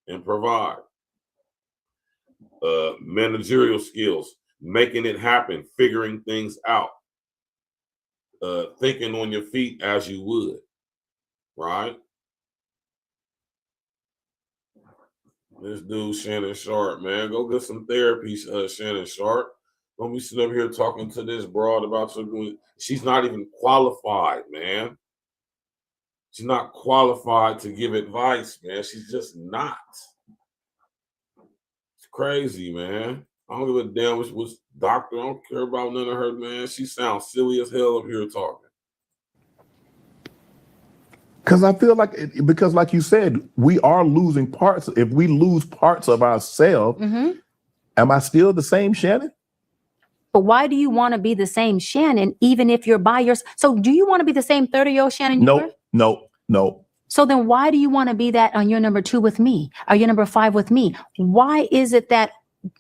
and provide. Managerial skills, making it happen, figuring things out, thinking on your feet as you would, right? This dude, Shannon Sharpe, man, go get some therapy, Shannon Sharpe. Don't be sitting up here talking to this broad about something. She's not even qualified, man. She's not qualified to give advice, man. She's just not. It's crazy, man. I don't give a damn which doctor. I don't care about none of her, man. She sounds silly as hell up here talking. Because I feel like, because like you said, we are losing parts. If we lose parts of ourselves, am I still the same Shannon? But why do you want to be the same Shannon, even if you're by yourself? So do you want to be the same 30-year-old Shannon you were? No. So then why do you want to be that on your number 2 with me, or your number 5 with me? Why is it that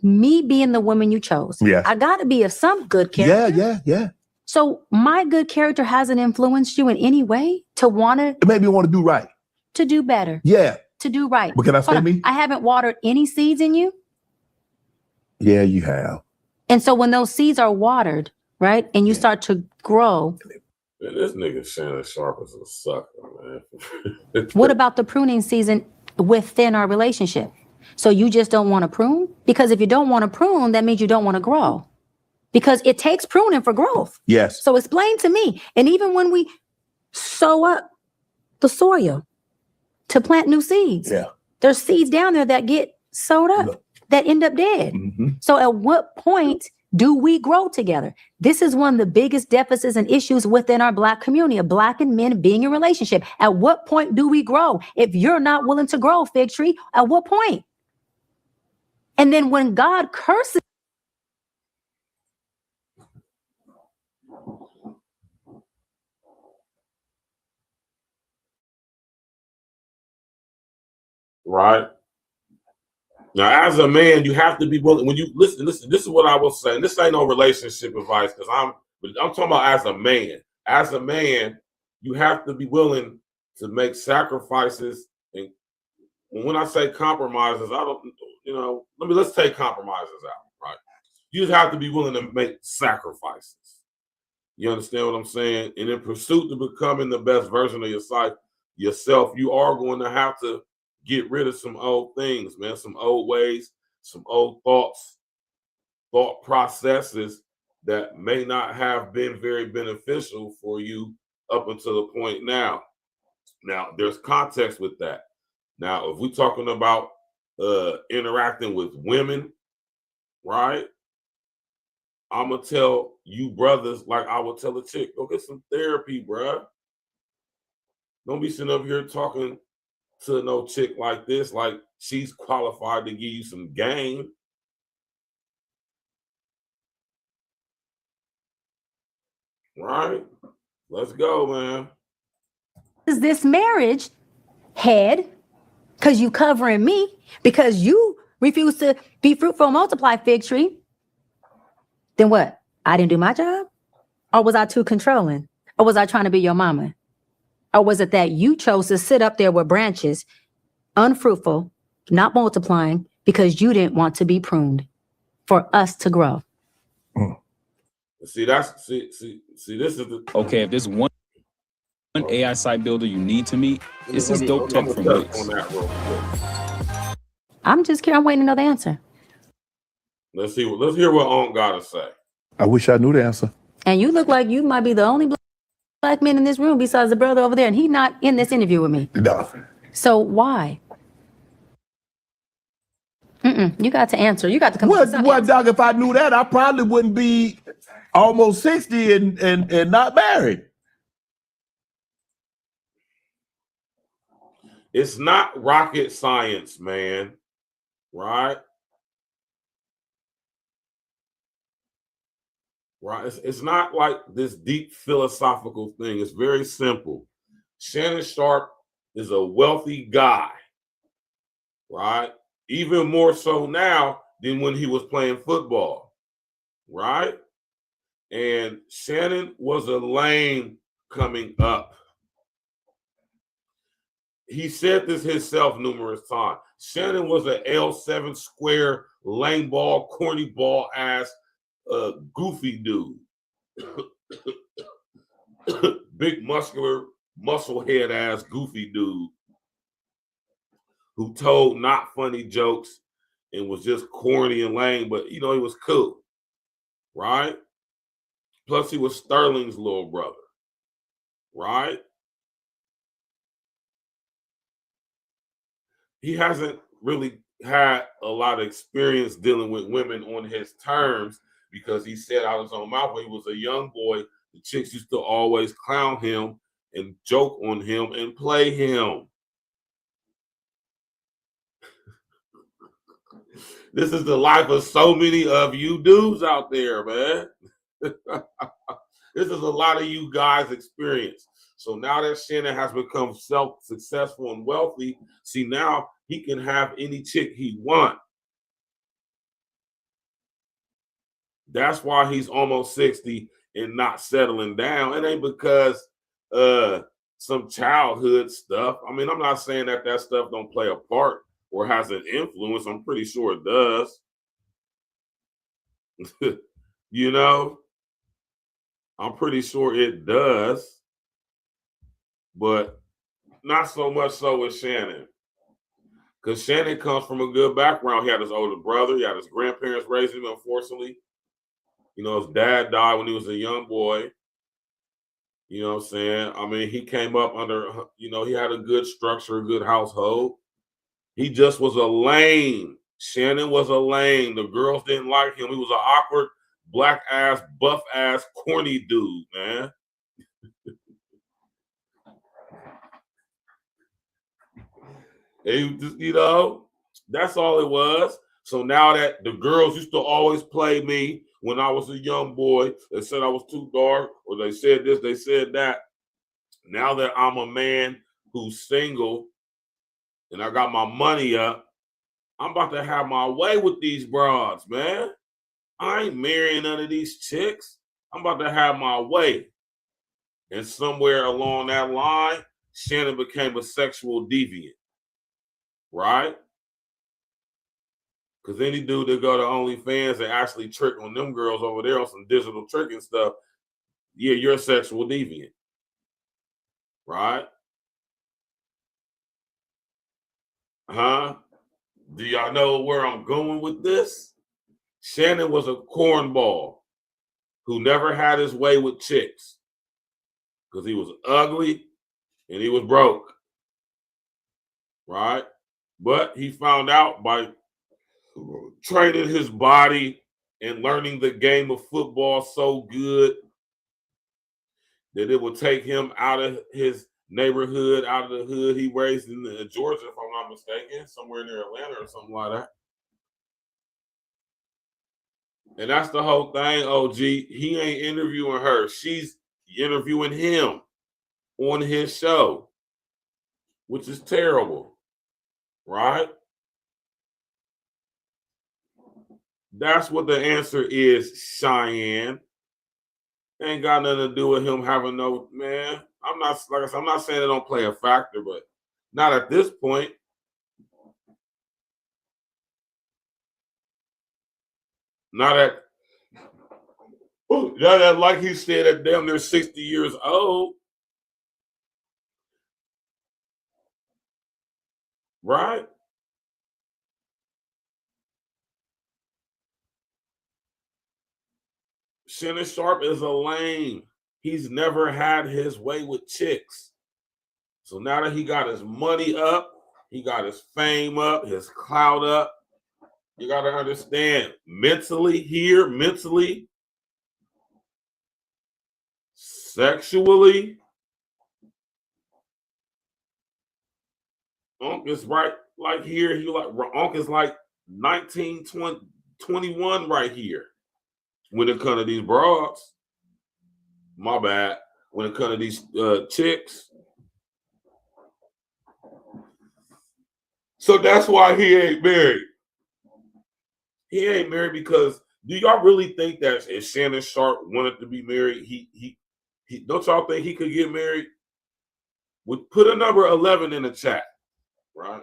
me being the woman you chose, I got to be of some good character? Yeah. So my good character hasn't influenced you in any way to want to? It made me want to do right. To do better. Yeah. To do right. But can I say me? I haven't watered any seeds in you. Yeah, you have. And so when those seeds are watered, right, and you start to grow. Man, this nigga Shannon Sharpe is a sucker, man. What about the pruning season within our relationship? So you just don't want to prune? Because if you don't want to prune, that means you don't want to grow. Because it takes pruning for growth. Yes. So explain to me. And even when we sow up the soil to plant new seeds, there's seeds down there that get sowed up, that end up dead. So at what point do we grow together? This is one of the biggest deficits and issues within our Black community, of Black and men being in a relationship. At what point do we grow? If you're not willing to grow, fig tree, at what point? And then when God curses, right? Now, as a man, you have to be willing. When you listen, this is what I will say. And this ain't no relationship advice because I'm talking about as a man. As a man, you have to be willing to make sacrifices. And when I say compromises, I don't, let's take compromises out, right? You just have to be willing to make sacrifices. You understand what I'm saying? And in pursuit to becoming the best version of yourself, you are going to have to get rid of some old things, man, some old ways, some old thought processes that may not have been very beneficial for you up until the point now. Now, there's context with that. Now, if we're talking about interacting with women, right? I'm going to tell you brothers, like I would tell a chick, go get some therapy, bruh. Don't be sitting up here talking to no chick like this, like she's qualified to give you some game. Right? Let's go, man. Is this marriage, head, because you covering me, because you refuse to be fruitful and multiply, fig tree, then what? I didn't do my job? Or was I too controlling? Or was I trying to be your mama? Or was it that you chose to sit up there with branches, unfruitful, not multiplying, because you didn't want to be pruned for us to grow? See, this is the okay. If there's one AI site builder you need to meet, it's this dope tech from Wix. I'm just curious. I'm waiting to know the answer. Let's hear what Aunt got to say. I wish I knew the answer. And you look like you might be the only black man in this room besides the brother over there, and he's not in this interview with me. No. So why? You got to answer. You got to come up with something. What, dog? If I knew that, I probably wouldn't be almost 60 and not married. It's not rocket science, man. Right? Right? It's not like this deep philosophical thing. It's very simple. Shannon Sharpe is a wealthy guy. Right? Even more so now than when he was playing football. Right? And Shannon was a lane coming up. He said this himself numerous times. Shannon was an L7 square, lame ball, corny ball ass, goofy dude. Big muscular, muscle head ass, goofy dude who told not funny jokes and was just corny and lame, but he was cool. Right? Plus, he was Sterling's little brother. Right? He hasn't really had a lot of experience dealing with women on his terms because he said out of his own mouth when he was a young boy, the chicks used to always clown him and joke on him and play him. This is the life of so many of you dudes out there, man. This is a lot of you guys' experience. So now that Shannon has become successful and wealthy, see, now he can have any chick he wants. That's why he's almost 60 and not settling down. It ain't because some childhood stuff. I mean, I'm not saying that stuff don't play a part or has an influence. I'm pretty sure it does. I'm pretty sure it does. But not so much so with Shannon. Because Shannon comes from a good background. He had his older brother. He had his grandparents raising him, unfortunately. His dad died when he was a young boy. You know what I'm saying? I mean, he came up under, he had a good structure, a good household. He just was a lame. Shannon was a lame. The girls didn't like him. He was an awkward, black ass, buff ass, corny dude, man. He just, that's all it was. So now that the girls used to always play me when I was a young boy, they said I was too dark, or they said this, they said that. Now that I'm a man who's single and I got my money up, I'm about to have my way with these broads, man. I ain't marrying none of these chicks. I'm about to have my way. And somewhere along that line, Shannon became a sexual deviant, right? Because any dude that go to OnlyFans and actually trick on them girls over there on some digital tricking stuff, yeah, you're a sexual deviant, right? Huh? Do y'all know where I'm going with this? Shannon was a cornball who never had his way with chicks because he was ugly and he was broke, right? But he found out by training his body and learning the game of football so good that it would take him out of his neighborhood, out of the hood he raised in Georgia, if I'm not mistaken, somewhere near Atlanta or something like that. And that's the whole thing, OG. He ain't interviewing her. She's interviewing him on his show, which is terrible, right? That's what the answer is, Cheyenne. Ain't got nothing to do with him having no, man. I'm not, like I said, I'm not saying it don't play a factor, but not at this point. Not at, like he said, at damn near 60 years old. Right? Shannon Sharpe is a lame. He's never had his way with chicks. So now that he got his money up, he got his fame up, his clout up, you got to understand, mentally, sexually, Unc is right, like here, Unc is like 19, 20, 21 right here. When it comes to these broads, my bad. When it comes to these chicks. So that's why he ain't married. He ain't married because do y'all really think that if Shannon Sharpe wanted to be married, he don't y'all think he could get married? Would put a number 11 in the chat, right?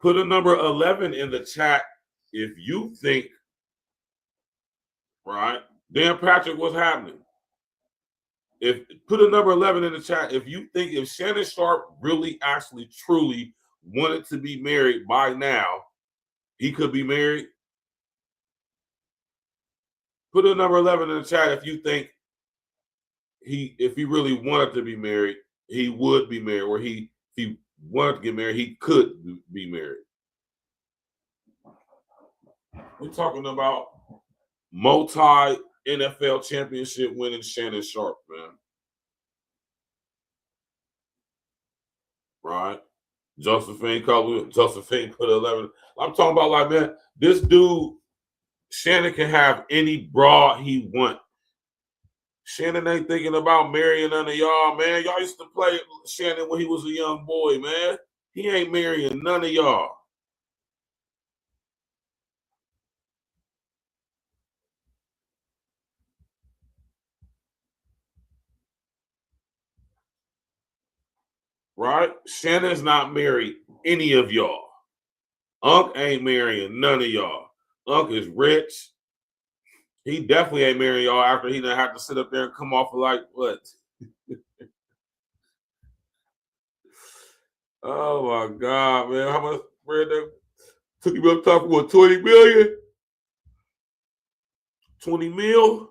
Put a number 11 in the chat if you think, right? Dan Patrick, what's happening? If put a number 11 in the chat if you think if Shannon Sharpe really actually truly wanted to be married by now, he could be married. Put a number 11 in the chat if you think if he really wanted to be married, he would be married, or if he wanted to get married, he could be married. We're talking about multi-NFL championship winning Shannon Sharpe, man. Right? Josephine put 11. I'm talking about, like, man, this dude, Shannon can have any broad he want. Shannon ain't thinking about marrying none of y'all, man. Y'all used to play Shannon when he was a young boy, man. He ain't marrying none of y'all. Right? Shannon's not married any of y'all. Unc ain't marrying none of y'all. Unc is rich. He definitely ain't marrying y'all after he done have to sit up there and come off of like what? Oh my God, man. How much bread that took him up top of what, 20 million? 20 mil?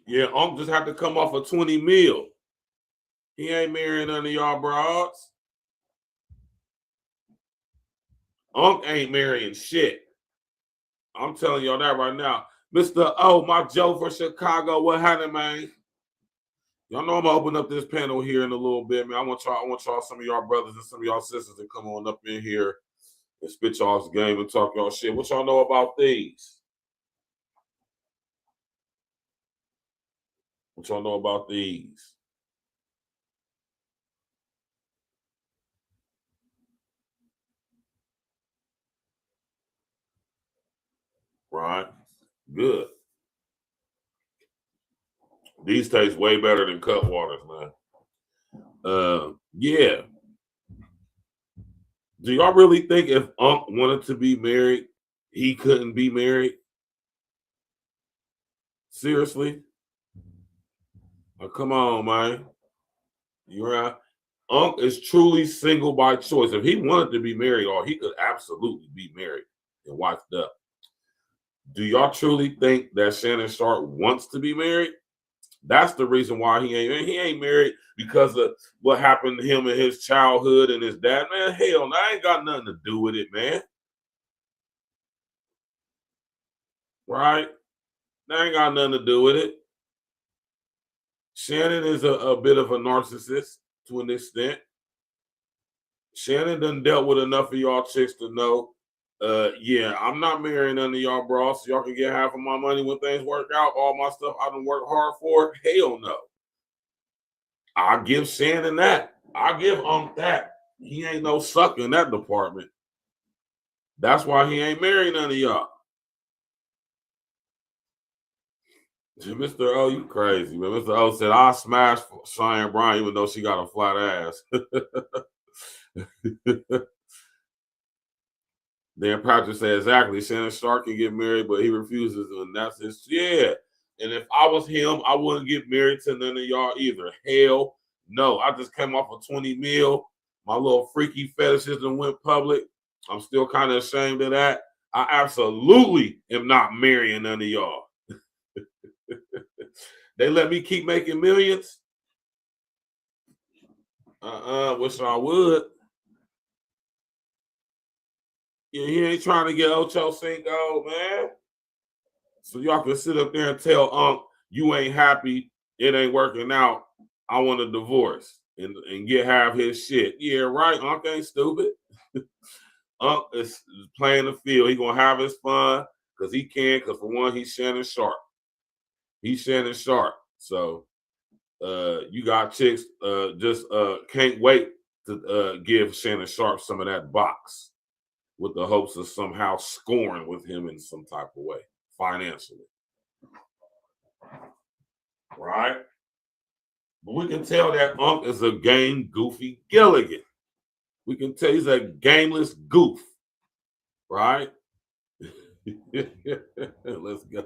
Yeah, Unc just had to come off of 20 mil. He ain't marrying none of y'all broads. Unc ain't marrying shit. I'm telling y'all that right now. Mr. O, my Joe for Chicago, what happened, man? Y'all know I'm gonna open up this panel here in a little bit, man. I want y'all, some of y'all brothers and some of y'all sisters to come on up in here and spit y'all's game and talk y'all shit. What y'all know about these? What y'all know about these? Right? Good. These taste way better than cut waters, man. Yeah. Do y'all really think if Unc wanted to be married, he couldn't be married? Seriously? Oh, come on, man. You're right. Unc is truly single by choice. If he wanted to be married, or he could absolutely be married and wifed up. Do y'all truly think that Shannon Sharpe wants to be married? That's the reason why he ain't married, because of what happened to him in his childhood and his dad. Man, hell, I ain't got nothing to do with it, man. Right? That ain't got nothing to do with it. Shannon is a bit of a narcissist to an extent. Shannon done dealt with enough of y'all chicks to know, yeah, I'm not marrying none of y'all bros, so y'all can get half of my money when things work out. All my stuff I done worked hard for, hell no. I give Shannon that. I give Unc that. He ain't no sucker in that department. That's why he ain't marrying none of y'all. Mr. O, you crazy, man. Mr. O said, I smashed Cheyenne Bryant even though she got a flat ass. Then Patrick said, exactly, Shannon Sharpe can get married, but he refuses, and that's his, yeah. And if I was him, I wouldn't get married to none of y'all either. Hell no. I just came off of 20 mil. My little freaky fetishism went public. I'm still kind of ashamed of that. I absolutely am not marrying none of y'all. They let me keep making millions. Wish I would. Yeah, he ain't trying to get Ocho Cinco, man. So y'all can sit up there and tell Unc, you ain't happy, it ain't working out, I want a divorce and get half his shit. Yeah, right, Unc ain't stupid. Unc is playing the field. He gonna have his fun because he can, because for one, he's Shannon Sharpe. He's Shannon Sharpe. So you got chicks just can't wait to give Shannon Sharpe some of that box with the hopes of somehow scoring with him in some type of way, financially. Right? But we can tell that Unc is a game goofy Gilligan. We can tell he's a gameless goof. Right? Let's go.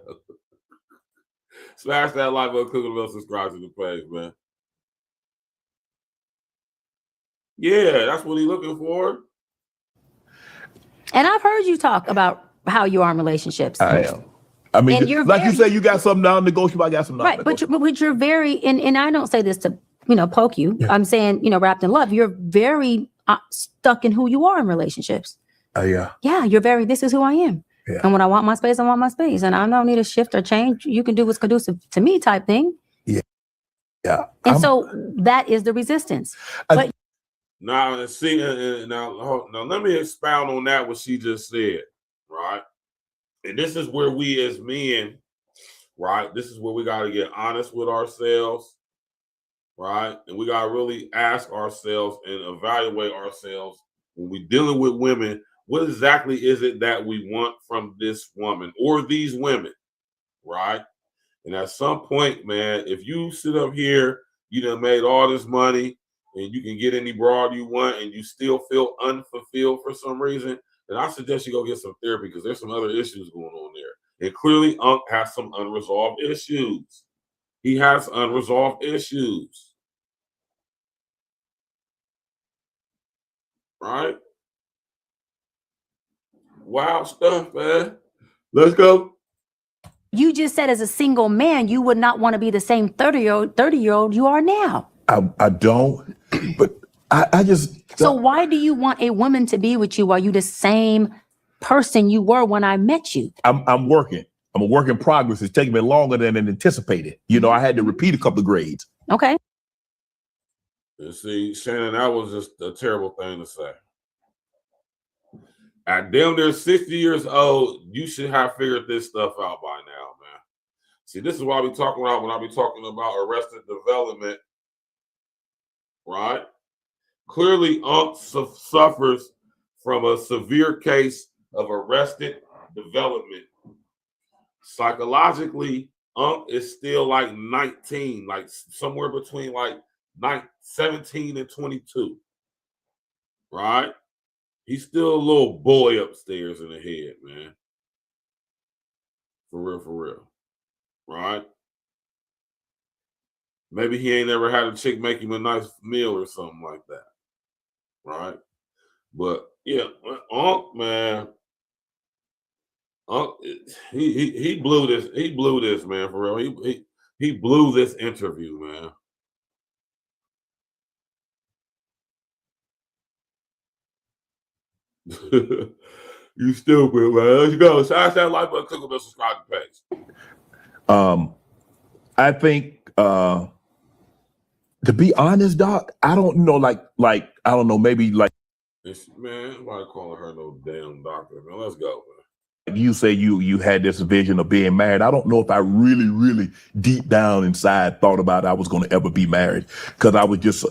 Smash that like button, click the bell, subscribe to the page, man. Yeah, that's what he's looking for. And I've heard you talk about how you are in relationships. I am. I mean, like you say, you got something non-negotiable. I got some non-negotiable. Right, but you're very, and I don't say this to poke you. Yeah. I'm saying wrapped in love. You're very stuck in who you are in relationships. Yeah. Yeah, you're very. This is who I am. Yeah. And when I want my space, I want my space, and I don't need a shift or change. You can do what's conducive to me, type thing. Yeah. Yeah. And so that is the resistance. But now, see, now let me expound on that what she just said, right? And this is where we as men, right? This is where we got to get honest with ourselves, right? And we got to really ask ourselves and evaluate ourselves when we're dealing with women. What exactly is it that we want from this woman or these women, right? And at some point, man, if you sit up here, you done made all this money and you can get any broad you want and you still feel unfulfilled for some reason, then I suggest you go get some therapy because there's some other issues going on there. And clearly, Unc has some unresolved issues. He has unresolved issues. Right? Wild stuff, man. Let's go. You just said as a single man, you would not want to be the same 30-year-old you are now. I don't, but I just don't. So why do you want a woman to be with you while you the same person you were when I met you? I'm working. I'm a work in progress. It's taking me longer than anticipated. I had to repeat a couple of grades. Okay. You see, Shannon, that was just a terrible thing to say. At damn near 60 years old, you should have figured this stuff out by now, man. See, this is what I be talking about when I be talking about Arrested Development, right? Clearly, Unc suffers from a severe case of arrested development. Psychologically, Unc is still like 19, like somewhere between like 17 and 22, right? He's still a little boy upstairs in the head, man. For real, right? Maybe he ain't never had a chick make him a nice meal or something like that, right? But yeah, Unc, man, Unc, he blew this. He blew this, man, for real. He blew this interview, man. You stupid, man. Let's go. Smash that like button, click on the subscribe page. I think to be honest, Doc, I don't know, like I don't know, maybe like Man, nobody calling her no damn doctor, man. Let's go, man. You say you had this vision of being married. I don't know if I really deep down inside thought about I was going to ever be married, because I was just,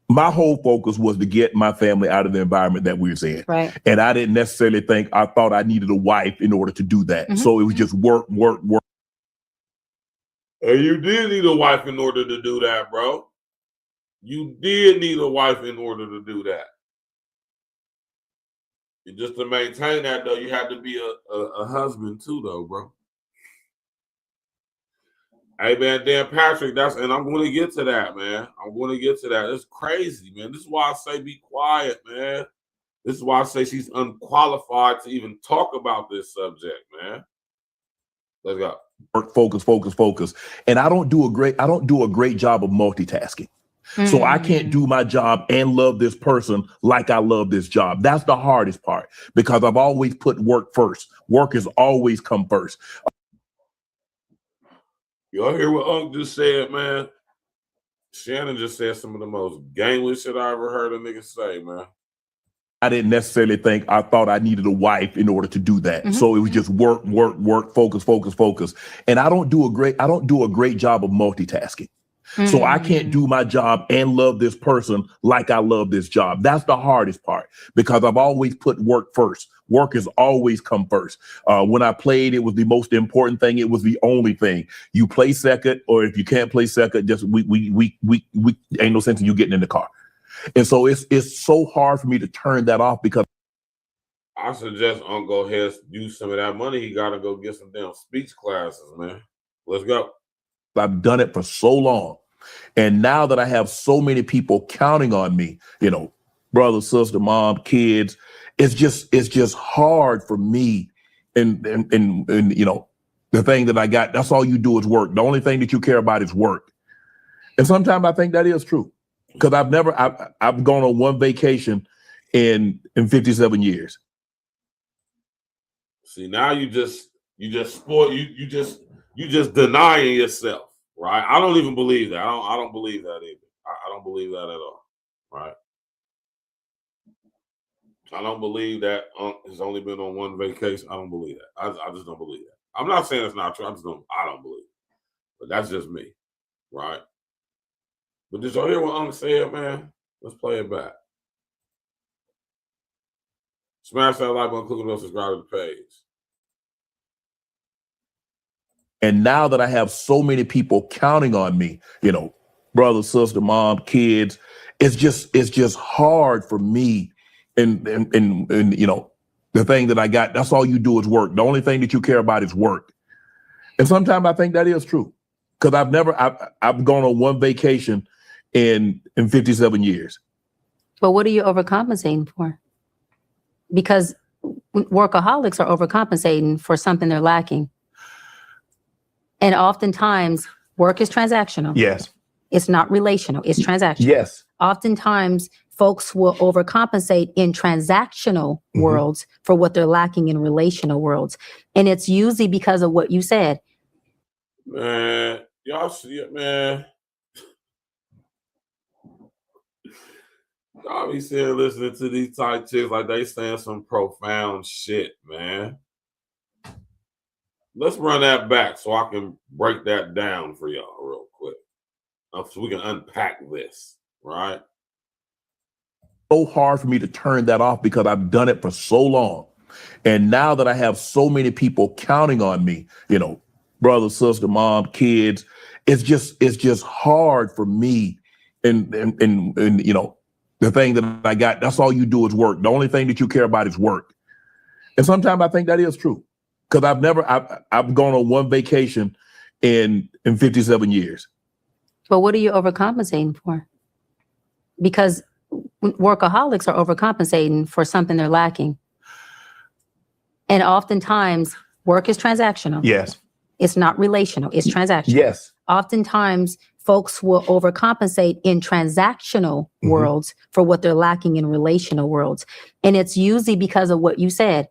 my whole focus was to get my family out of the environment that we were in. Right. And I didn't necessarily think, I thought I needed a wife in order to do that. So it was just work. And you did need a wife in order to do that, bro. You did need a wife in order to do that. And just to maintain that, though, you had to be a husband too, though, bro. Hey, man, Dan Patrick, and I'm going to get to that, man. I'm going to get to that. It's crazy, man. This is why I say be quiet, man. This is why I say she's unqualified to even talk about this subject, man. Let's go. Work, focus. And I don't do a great job of multitasking. So I can't do my job and love this person like I love this job. That's the hardest part, because I've always put work first. Work has always come first. Y'all hear what Unc just said, man? Shannon just said some of the most gainless shit I ever heard a nigga say, man. I didn't necessarily think, I thought I needed a wife in order to do that. So it was just work, focus. And I don't do a great job of multitasking. So I can't do my job and love this person like I love this job. That's the hardest part, because I've always put work first. Work has always come first. When I played, it was the most important thing. It was the only thing. You play second, or if you can't play second, just we ain't no sense in you getting in the car. And so it's so hard for me to turn that off, because I suggest Unc go ahead and use some of that money. He got to go get some damn speech classes, man. Let's go. I've done it for so long. And now that I have so many people counting on me, brother, sister, mom, kids, it's just hard for me. And the thing that I got, that's all you do is work. The only thing that you care about is work. And sometimes I think that is true, because I've gone on one vacation in 57 years. See, now you just spoil, you just denying yourself. Right, I don't even believe that. I don't believe that either. I don't believe that at all. Right, I don't believe that Unc has only been on one vacation. I don't believe that. I just don't believe that. I'm not saying it's not true. I don't believe it. But that's just me. Right. But did y'all hear what Unc said, man? Let's play it back. Smash that like button, click on the subscribe to the page. And now that I have so many people counting on me, brother, sister, mom, kids, it's just hard for me. And the thing that I got, that's all you do is work. The only thing that you care about is work. And sometimes I think that is true, because I've gone on one vacation in 57 years. But what are you overcompensating for? Because workaholics are overcompensating for something they're lacking. And oftentimes, work is transactional. Yes. It's not relational. It's transactional. Yes. Oftentimes, folks will overcompensate in transactional worlds for what they're lacking in relational worlds. And it's usually because of what you said. Man, y'all see it, man. Y'all be sitting listening to these type chicks like they saying some profound shit, man. Let's run that back so I can break that down for y'all real quick. So we can unpack this, right? So hard for me to turn that off because I've done it for so long. And now that I have so many people counting on me, you know, brother, sister, mom, kids, it's just hard for me. And you know, the thing that I got, that's all you do is work. The only thing that you care about is work. And sometimes I think that is true. Because I've gone on one vacation in 57 years. But what are you overcompensating for? Because workaholics are overcompensating for something they're lacking. And oftentimes, work is transactional. Yes. It's not relational, it's transactional. Yes. Oftentimes, folks will overcompensate in transactional worlds for what they're lacking in relational worlds. And it's usually because of what you said.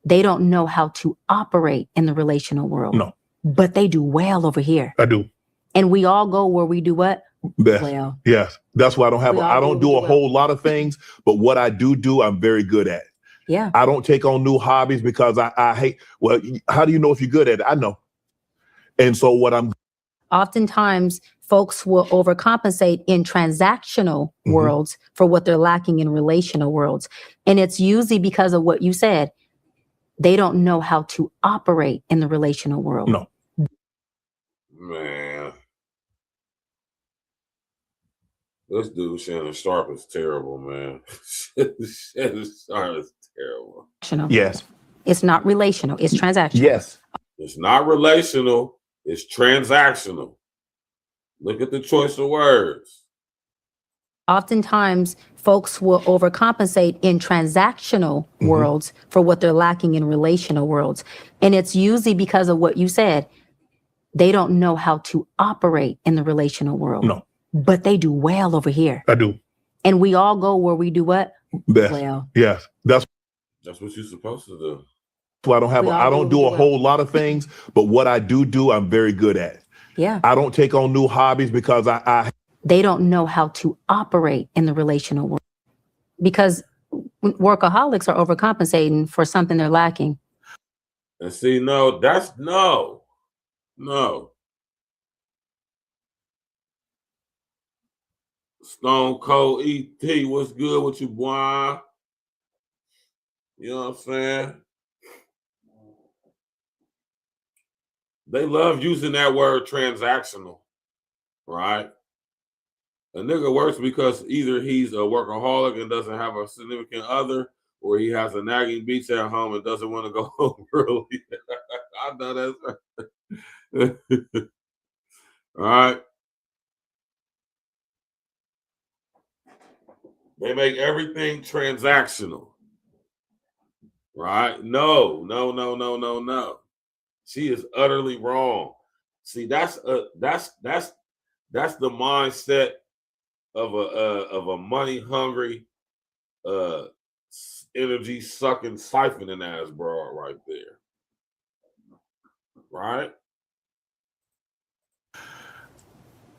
They don't know how to operate in the relational world. No. But they do well over here. I do. And we all go where we do what? Best. Well. Yes. That's why I don't do a whole lot of things, but what I do, I'm very good at. Yeah. I don't take on new hobbies because I hate, well, how do you know if you're good at it? I know. And so oftentimes folks will overcompensate in transactional worlds for what they're lacking in relational worlds. And it's usually because of what you said. They don't know how to operate in the relational world. No. Man. This dude, Shannon Sharpe, is terrible, man. Shannon Sharpe is terrible. Yes. It's not relational. It's transactional. Yes. It's not relational. It's transactional. Look at the choice of words. Oftentimes, folks will overcompensate in transactional worlds for what they're lacking in relational worlds. And it's usually because of what you said. They don't know how to operate in the relational world. No. But they do well over here. I do. And we all go where we do what? Best. Well. Yes. That's what you're supposed to do. So I don't do a whole lot of things, but what I do, I'm very good at. Yeah. I don't take on new hobbies because they don't know how to operate in the relational world. Because workaholics are overcompensating for something they're lacking. And see, no. Stone Cold ET, what's good with you, boy? You know what I'm saying? They love using that word transactional, right? A nigga works because either he's a workaholic and doesn't have a significant other, or he has a nagging beach at home and doesn't want to go home early. I know that's right. All right. They make everything transactional. Right? No. She is utterly wrong. See, that's the mindset of a money hungry, energy sucking, siphoning ass broad right there. Right?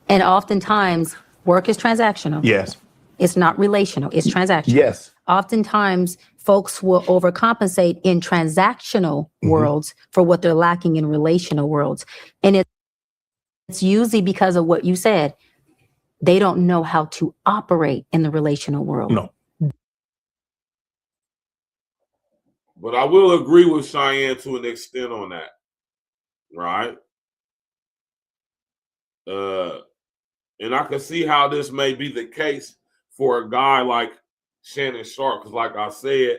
And oftentimes, work is transactional. Yes. It's not relational. It's transactional. Yes. Oftentimes, folks will overcompensate in transactional worlds for what they're lacking in relational worlds. And it's usually because of what you said. They don't know how to operate in the relational world. No. But I will agree with Cheyenne to an extent on that. Right? And I can see how this may be the case for a guy like Shannon Sharpe, because like I said,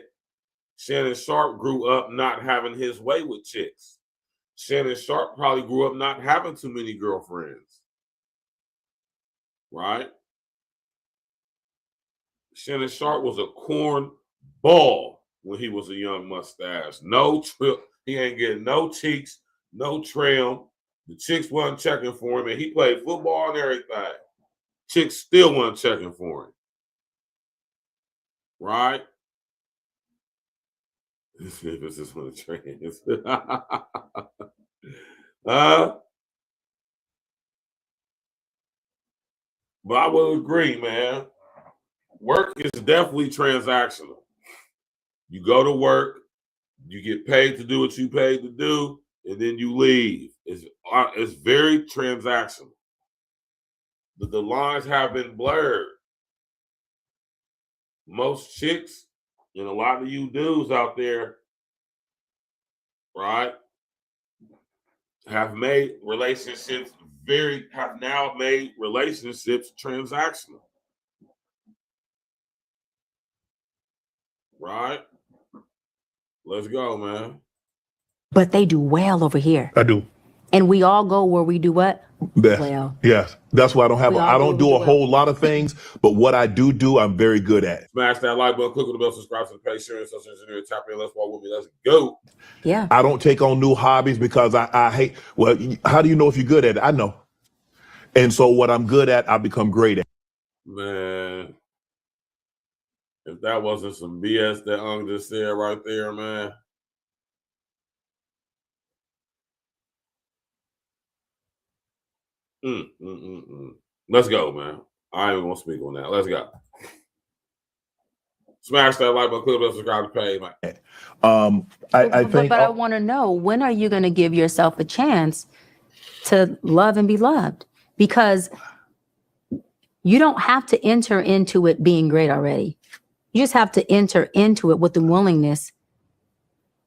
Shannon Sharpe grew up not having his way with chicks. Shannon Sharpe probably grew up not having too many girlfriends. Right? Shannon Sharpe was a corn ball when he was a young mustache. No trip. He ain't getting no cheeks, no trim. The chicks wasn't checking for him, and he played football and everything. Chicks still wasn't checking for him. Right? This is one of the trends. But I will agree, man. Work is definitely transactional. You go to work, you get paid to do what you paid to do, and then you leave. It's very transactional. The lines have been blurred. Most chicks and a lot of you dudes out there, right, have made relationships have now made relationships transactional. Right? Let's go, man. But they do well over here. I do. And we all go where we do what? Best. Well. Yes. That's why I don't do a whole lot of things, but what I do, I'm very good at. Smash that like button, click on the bell, subscribe to the page, share, and social engineer, tap in, let's walk with me, let's go. Yeah. I don't take on new hobbies because I hate, well, how do you know if you're good at it? I know. And so what I'm good at, I become great at. Man, if that wasn't some BS that just said right there, man. Let's go, man. I ain't even gonna speak on that. Let's go. Smash that like button, click on subscribe to the page, man. I think. But I want to know, when are you going to give yourself a chance to love and be loved? Because you don't have to enter into it being great already. You just have to enter into it with the willingness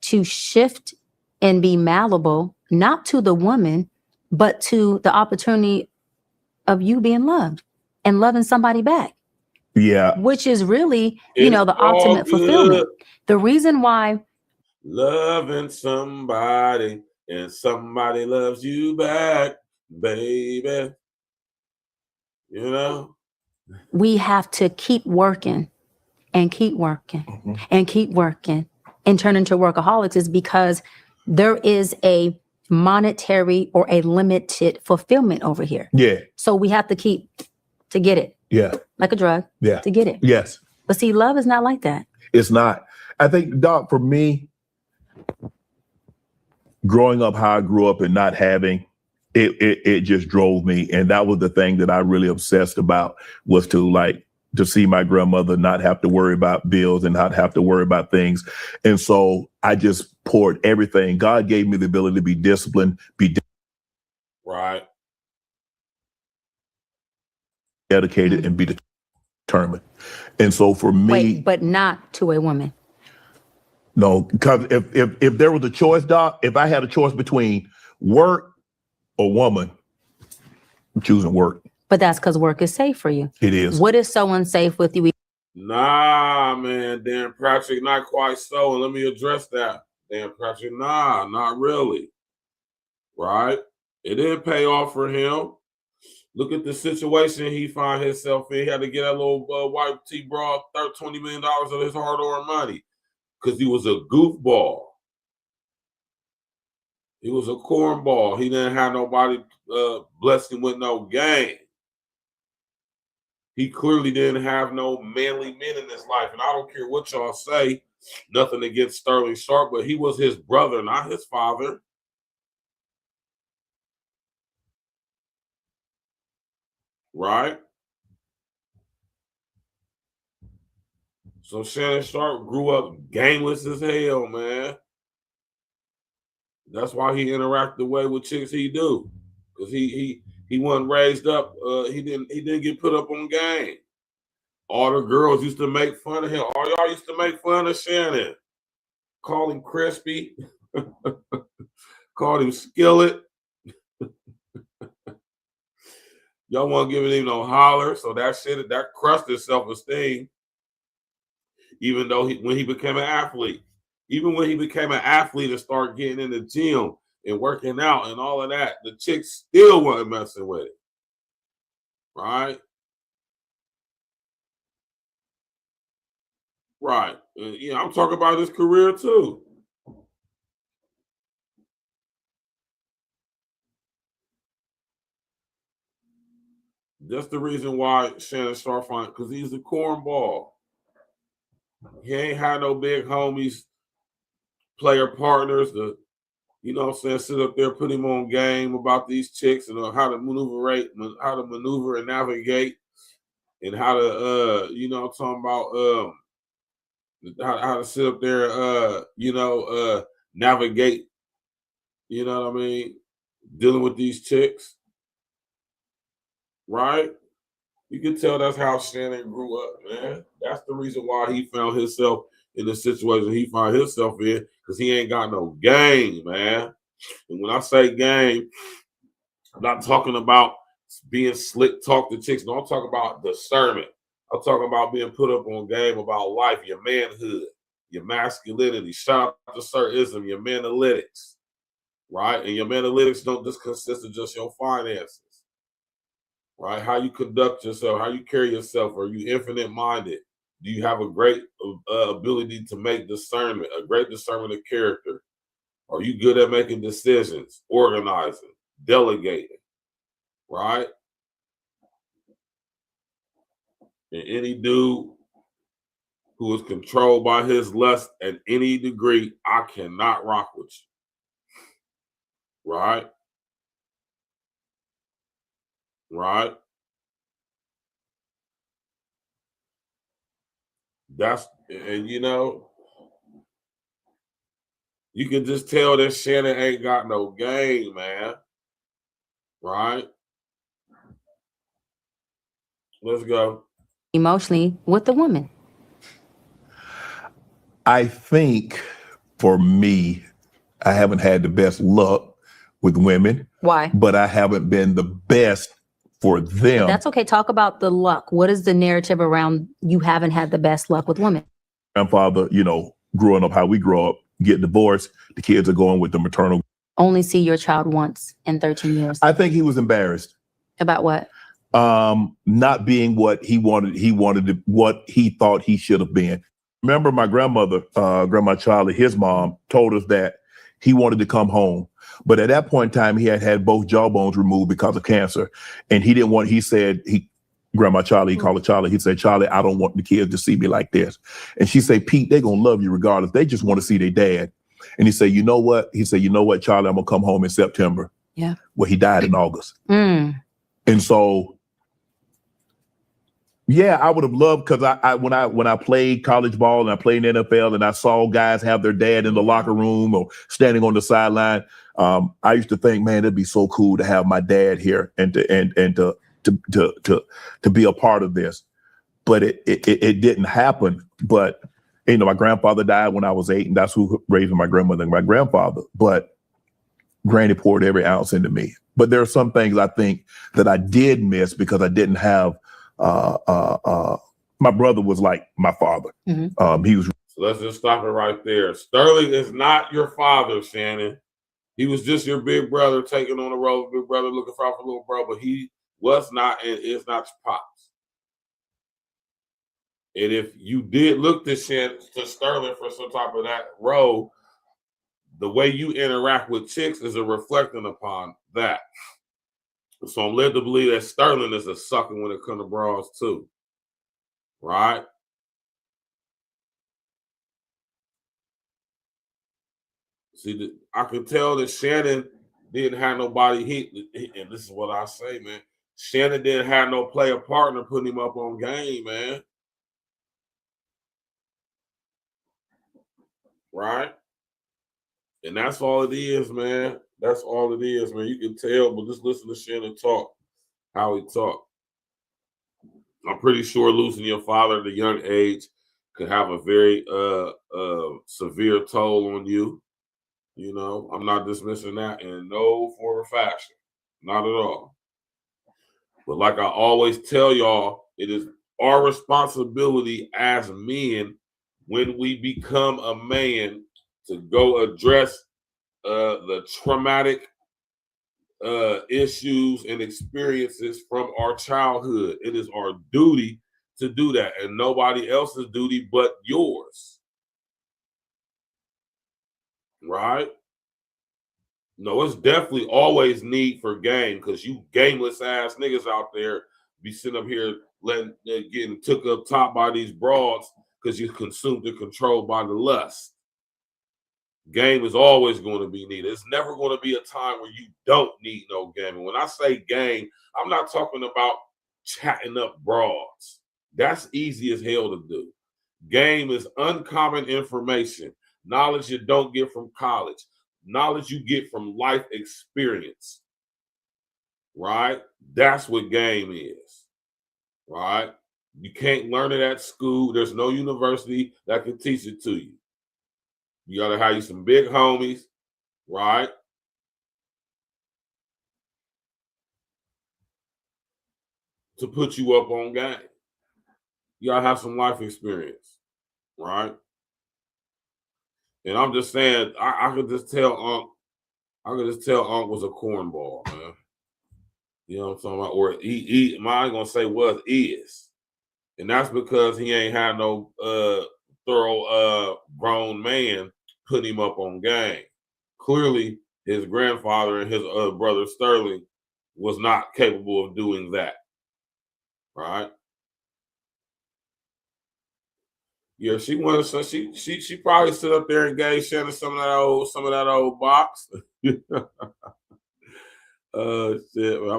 to shift and be malleable, not to the woman, but to the opportunity of you being loved and loving somebody back. Yeah. Which is really, you know, the ultimate fulfillment. The reason why loving somebody and somebody loves you back, baby. You know? We have to keep working and keep working and keep working and turn into workaholics is because there is a monetary or a limited fulfillment over here. Yeah. So we have to keep to get it. Yeah. Like a drug. Yeah. To get it. Yes. But see, love is not like that. It's not. I think, Doc, for me, growing up how I grew up and not having, it just drove me. And that was the thing that I really obsessed about, was to see my grandmother not have to worry about bills and not have to worry about things. And so I just poured everything. God gave me the ability to be disciplined, right, dedicated, and be determined. And so for me— Wait, but not to a woman. No, because if there was a choice, Doc, if I had a choice between work or woman, I'm choosing work. But that's because work is safe for you. It is. What is so unsafe with you? Nah, man, Dan Patrick, not quite so. And let me address that. Dan Patrick, nah, not really. Right? It didn't pay off for him. Look at the situation he found himself in. He had to get that little white T-bra, $20 million of his hard-earned money because he was a goofball. He was a cornball. He didn't have nobody bless him with no game. He clearly didn't have no manly men in his life. And I don't care what y'all say, nothing against Sterling Sharpe, but he was his brother, not his father. Right? So Shannon Sharpe grew up gameless as hell, man. That's why he interacted the way with chicks he do. Because he wasn't raised up, he didn't get put up on game. All the girls used to make fun of him. All y'all used to make fun of Shannon. Call him crispy. Called him skillet. Y'all wasn't giving him no holler. So that crushed his self-esteem. Even though when he became an athlete. Even when he became an athlete and started getting in the gym and working out and all of that, the chicks still wasn't messing with it. Right? Right. Yeah, I'm talking about his career too. That's the reason why Shannon Sharpe, because he's a cornball. He ain't had no big homies, player partners to, you know what I'm saying, sit up there, put him on game about these chicks and how to maneuver and navigate, and how to you know what I'm talking about, how to sit up there, navigate You know what I mean? Dealing with these chicks, right? You can tell that's how Shannon grew up, man. That's the reason why he found himself in the situation he found himself in, because he ain't got no game, man. And when I say game, I'm not talking about being slick talk to chicks. No, I'm talking about discernment. I'm talking about being put up on game about life, your manhood, your masculinity. Shout out to Sir Ism, your manalytics, right? And your manalytics don't just consist of just your finances, right? How you conduct yourself, how you carry yourself. Are you infinite minded? Do you have a great ability to make discernment, a great discernment of character? Are you good at making decisions, organizing, delegating, right? And any dude who is controlled by his lust at any degree, I cannot rock with you. Right? Right? And you know, you can just tell that Shannon ain't got no game, man. Right? Let's go. Emotionally with the woman. I think for me, I haven't had the best luck with women. Why? But I haven't been the best for them. But that's okay. Talk about the luck. What is the narrative around you haven't had the best luck with women? Grandfather, you know, growing up how we grow up, get divorced, the kids are going with the maternal. Only see your child once in 13 years. I think he was embarrassed. About what? Not being what he wanted what he thought he should have been. Remember my grandmother, Grandma Charlie, his mom told us that he wanted to come home. But at that point in time, he had both jawbones removed because of cancer. And he didn't want, Grandma Charlie, he called her Charlie. He said, Charlie, I don't want the kids to see me like this. And she said, Pete, they're going to love you regardless. They just want to see their dad. And he said, you know what? He said, you know what, Charlie, I'm going to come home in September. Yeah. Well, he died in August. Mm. And so, yeah, I would have loved, because when I played college ball and I played in the NFL and I saw guys have their dad in the locker room or standing on the sideline, I used to think, man, it'd be so cool to have my dad here and to be a part of this. But it didn't happen. But you know, my grandfather died when I was 8, and that's who raised my grandmother and my grandfather. But Granny poured every ounce into me. But there are some things I think that I did miss because I didn't have. My brother was like my father. Mm-hmm. He was. So let's just stop it right there. Sterling is not your father, Shannon. He was just your big brother taking on the role of big brother, looking for a little bro, but he was not and is not your pops. And if you did look to Sterling for some type of that role, the way you interact with chicks is a reflecting upon that. So I'm led to believe that Sterling is a sucker when it comes to bras too. Right? See, I could tell that Shannon didn't have nobody, and this is what I say, man. Shannon didn't have no player partner putting him up on game, man. Right? And that's all it is, man. That's all it is, man. You can tell, but just listen to Shannon talk, how he talked. I'm pretty sure losing your father at a young age could have a very severe toll on you. You know, I'm not dismissing that in no form or fashion. Not at all. But like I always tell y'all, it is our responsibility as men when we become a man to go address the traumatic issues and experiences from our childhood. It is our duty to do that, and nobody else's duty but yours. Right? No, it's definitely always need for game, because you gameless ass niggas out there be sitting up here getting took up top by these broads because you consumed and controlled by the lust. Game is always going to be needed. It's never going to be a time where you don't need no game. And when I say game, I'm not talking about chatting up broads. That's easy as hell to do. Game is uncommon information, knowledge you don't get from college, knowledge you get from life experience, right? That's what game is, right? You can't learn it at school. There's no university that can teach it to you. You got to have you some big homies, right? To put you up on game. You got to have some life experience, right? And I'm just saying, I could just tell Unc was a cornball, man. You know what I'm talking about? Or I ain't gonna say was, is. And that's because he ain't had no thorough grown man putting him up on game. Clearly, his grandfather and his brother Sterling was not capable of doing that. Right? Yeah, she wanted, so she probably sit up there and gave Shannon some of that old box. Shit, I'm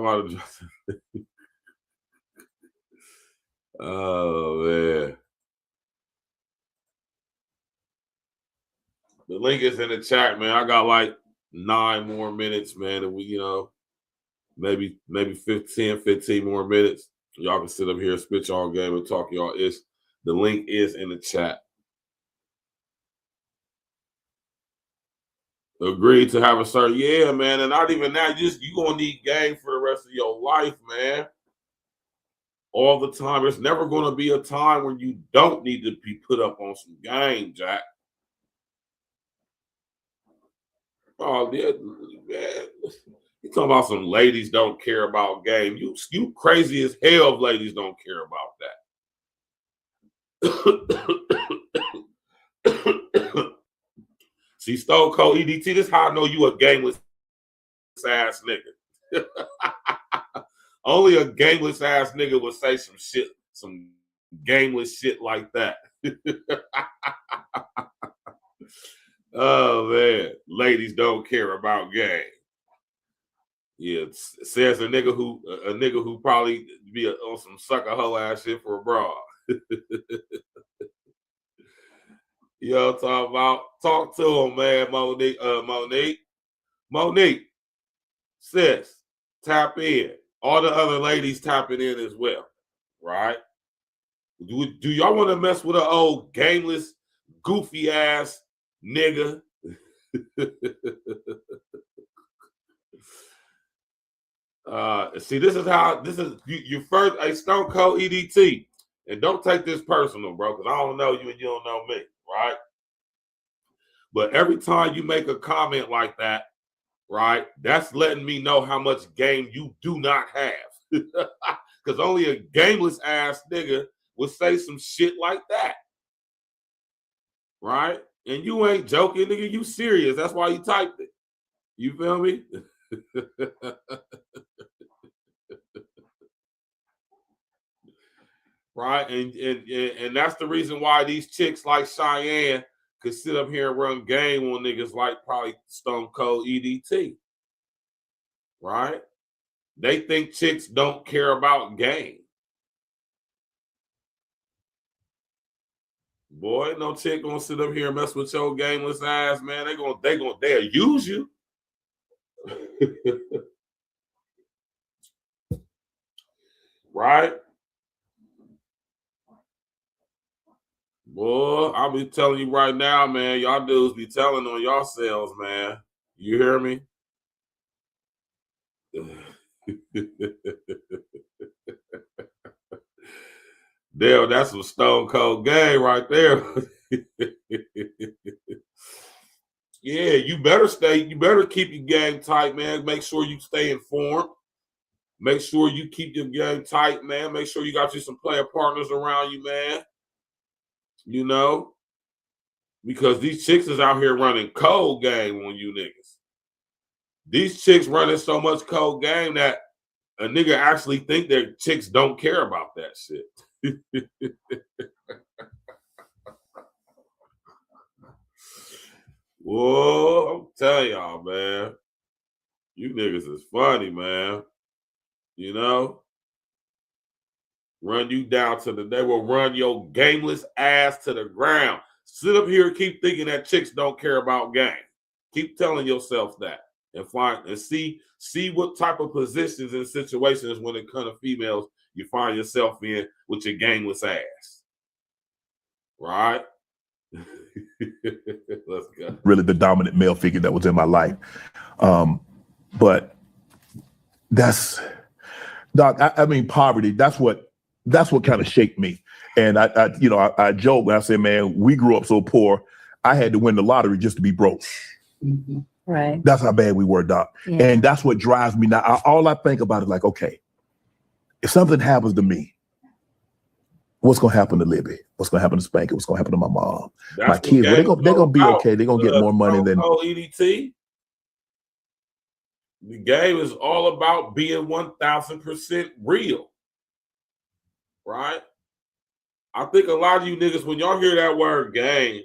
out of oh man. The link is in the chat, man. I got like 9 more minutes, man. And we, you know, maybe 15 more minutes. Y'all can sit up here, spit y'all game, and talk y'all ish. The link is in the chat. Agreed to have a certain, yeah, man. And not even that, you gonna need game for the rest of your life, man. All the time. There's never gonna be a time when you don't need to be put up on some game, Jack. Oh, yeah, man. You talking about some ladies don't care about game. You crazy as hell if ladies don't care about that. See, Stone Cold EDT, this is how I know you a gameless ass nigga. Only a gameless ass nigga would say some gameless shit like that. Oh man, ladies don't care about game. Yeah, says a nigga who probably be on some sucker hoe ass shit for a bra. Yo, talk to him, man. Monique, sis, tap in. All the other ladies tapping in as well, right? Do y'all want to mess with an old gameless, goofy ass nigga? See, this is you first a Stone Cold EDT, and don't take this personal, bro, because I don't know you and you don't know me, right? But every time you make a comment like that, right, that's letting me know how much game you do not have. Because only a gameless ass nigga would say some shit like that, right? And you ain't joking, nigga. You serious. That's why you typed it. You feel me? Right? And that's the reason why these chicks like Cheyenne could sit up here and run game on niggas like probably Stone Cold EDT. Right? They think chicks don't care about game. Boy, no chick gonna sit up here and mess with your gameless ass, man. They'll use you. Right? Boy, I'll be telling you right now, man. Y'all dudes be telling on yourselves, man. You hear me? Damn, that's some Stone Cold game right there. Yeah, you better keep your game tight, man. Make sure you stay informed. Make sure you keep your game tight, man. Make sure you got you some player partners around you, man. You know, because these chicks is out here running cold game on you niggas. These chicks running so much cold game that a nigga actually think that chicks don't care about that shit. Whoa, I'm telling y'all, man. You niggas is funny, man. You know? Run you down they will run your gameless ass to the ground. Sit up here and keep thinking that chicks don't care about game. Keep telling yourself that, and find and see what type of positions and situations when it comes to females you find yourself in with your gameless ass. Right? Let's go. Really the dominant male figure that was in my life. But that's, Doc, I mean, poverty, that's what kind of shaped me. And I joke when I say, man, we grew up so poor, I had to win the lottery just to be broke. Right. That's how bad we were, Doc. Yeah. And that's what drives me now. All I think about is like, okay, if something happens to me, what's gonna happen to Libby? What's gonna happen to Spanky? What's gonna happen to my mom? That's my kids? They're gonna be okay. They're gonna get more money than EDT. The game is all about being 1000% real, right? I think a lot of you niggas, when y'all hear that word game,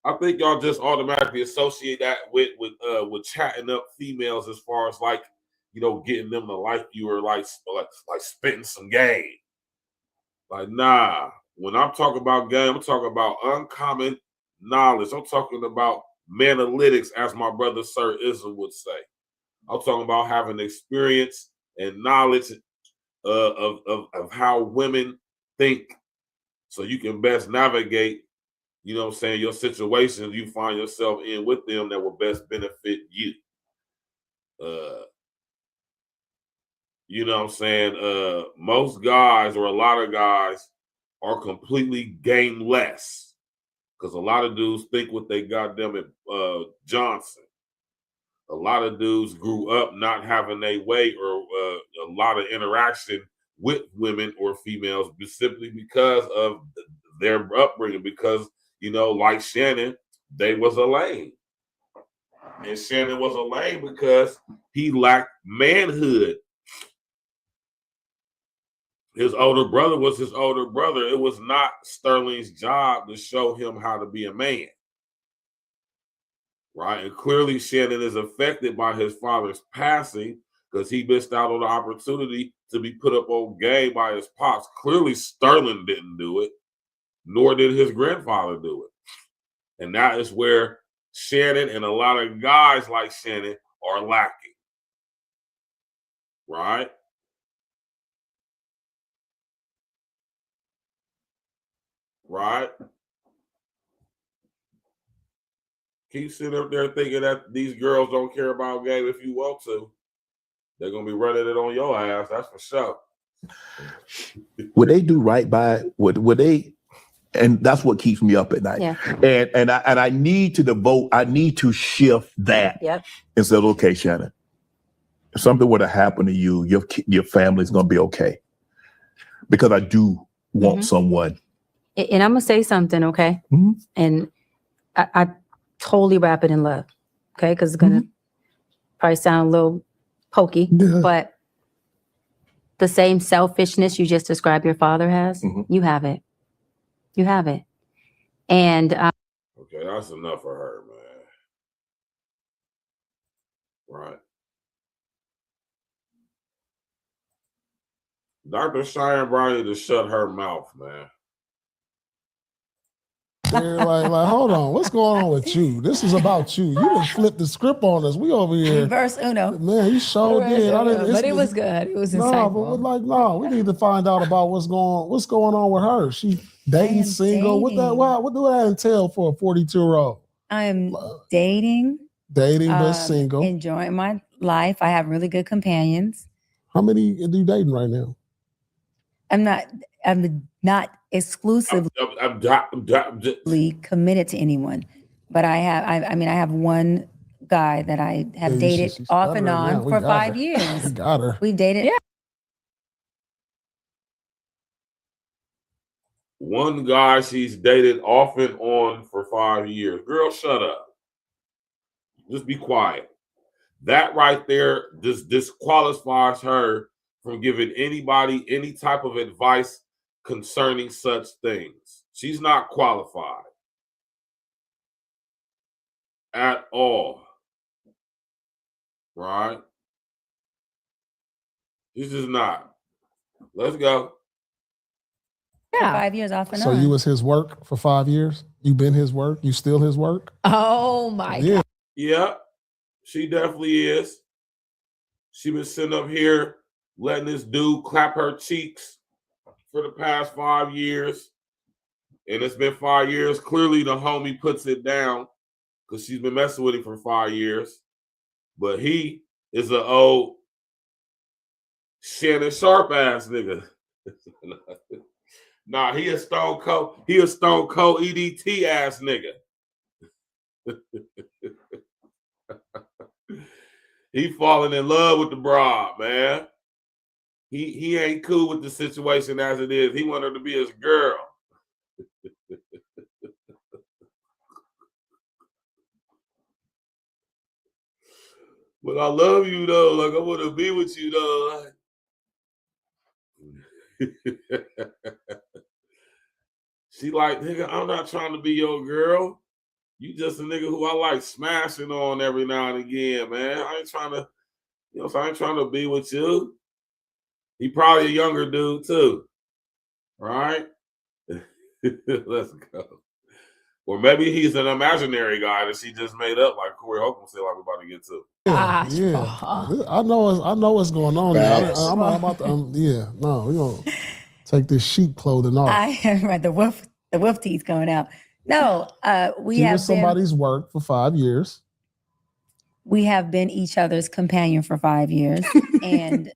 I think y'all just automatically associate that with chatting up females as far as like, getting them to like you or like spitting some game. Like, nah. When I'm talking about game, I'm talking about uncommon knowledge. I'm talking about manalytics, as my brother Sir Ism would say. I'm talking about having experience and knowledge of how women think, so you can best navigate, your situations you find yourself in with them that will best benefit you. Most guys, or a lot of guys, are completely gameless, because a lot of dudes think what they got them at Johnson. A lot of dudes grew up not having a way or a lot of interaction with women or females simply because of their upbringing. Because, like Shannon, they was a lame. And Shannon was a lame because he lacked manhood. His older brother was his older brother. It was not Sterling's job to show him how to be a man. Right? And clearly Shannon is affected by his father's passing because he missed out on the opportunity to be put up on game by his pops. Clearly Sterling didn't do it, nor did his grandfather do it. And that is where Shannon and a lot of guys like Shannon are lacking. Right? Right? Keep sitting up there thinking that these girls don't care about game. If you want to, they're going to be running it on your ass. That's for sure. Would they do right by, would they, and that's what keeps me up at night. Yeah. And I need to devote, I need to shift that. Yep. And say, okay, Shannon, if something were to happen to you, your family's going to be okay. Because I do want someone. And I'm going to say something, okay? And I totally wrap it in love, okay? Because it's going to probably sound a little pokey, but the same selfishness you just described your father has, you have it. You have it. And okay, that's enough for her, man. Right. Dr. Cheyenne Bryant to shut her mouth, man. Like, hold on, what's going on with you? This is about you. You just flipped the script on us. We over here. Verse uno. Man, you showed it. But it was good. It was insightful. But we need to find out about what's going on with her. She dating, single. Dating. What do that entail for a 42-year-old? I am dating. Dating, but single. Enjoying my life. I have really good companions. How many are you dating right now? I'm not exclusively committed to anyone, but I have one guy that I have dated off and on for 5 years. Got her. We've dated. Yeah. One guy she's dated off and on for 5 years. Girl, shut up. Just be quiet. That right there disqualifies her from giving anybody any type of advice concerning such things. She's not qualified at all. Right? She's just not. Let's go. Yeah. 5 years off and on. So you was his work for 5 years? You been his work? You still his work? Oh my God. Yeah, she definitely is. She been sitting up here letting this dude clap her cheeks for the past 5 years. And it's been 5 years. Clearly, the homie puts it down because she's been messing with him for 5 years. But he is an old Shannon Sharpe ass nigga. Nah, he a Stone Cold EDT ass nigga. He falling in love with the broad, man. He ain't cool with the situation as it is. He want her to be his girl. But I love you though. Like, I want to be with you though. She like, nigga, I'm not trying to be your girl. You just a nigga who I like smashing on every now and again, man. I ain't trying to, I ain't trying to be with you. He probably a younger dude too, right? Let's go. Or maybe he's an imaginary guy that she just made up, like Corey Holcomb said, like we're about to get to. Yeah. I know what's going on there. I'm about to, no, we're going to take this sheep clothing off. Right, the wolf teeth going out. No, we She have was somebody's work for 5 years. We have been each other's companion for 5 years. And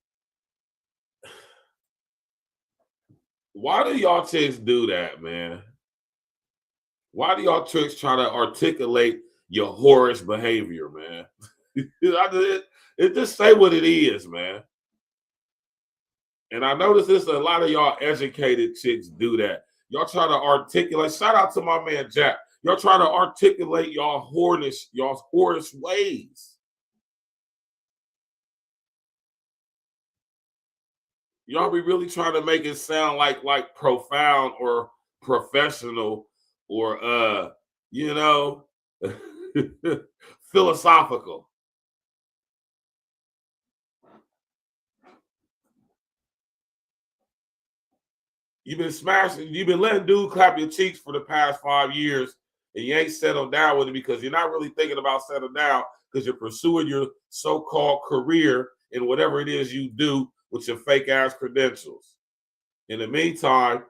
why do y'all chicks do that, man? Why do y'all chicks try to articulate your whorish behavior, man? It just say what it is, man. And I notice this, a lot of y'all educated chicks do that. Y'all try to articulate. Shout out to my man Jack. Y'all try to articulate y'all whorish ways. Y'all be really trying to make it sound like profound or professional or philosophical. You've been letting dude clap your cheeks for the past 5 years, and you ain't settled down with it because you're not really thinking about settling down because you're pursuing your so-called career in whatever it is you do with your fake ass credentials. In the meantime,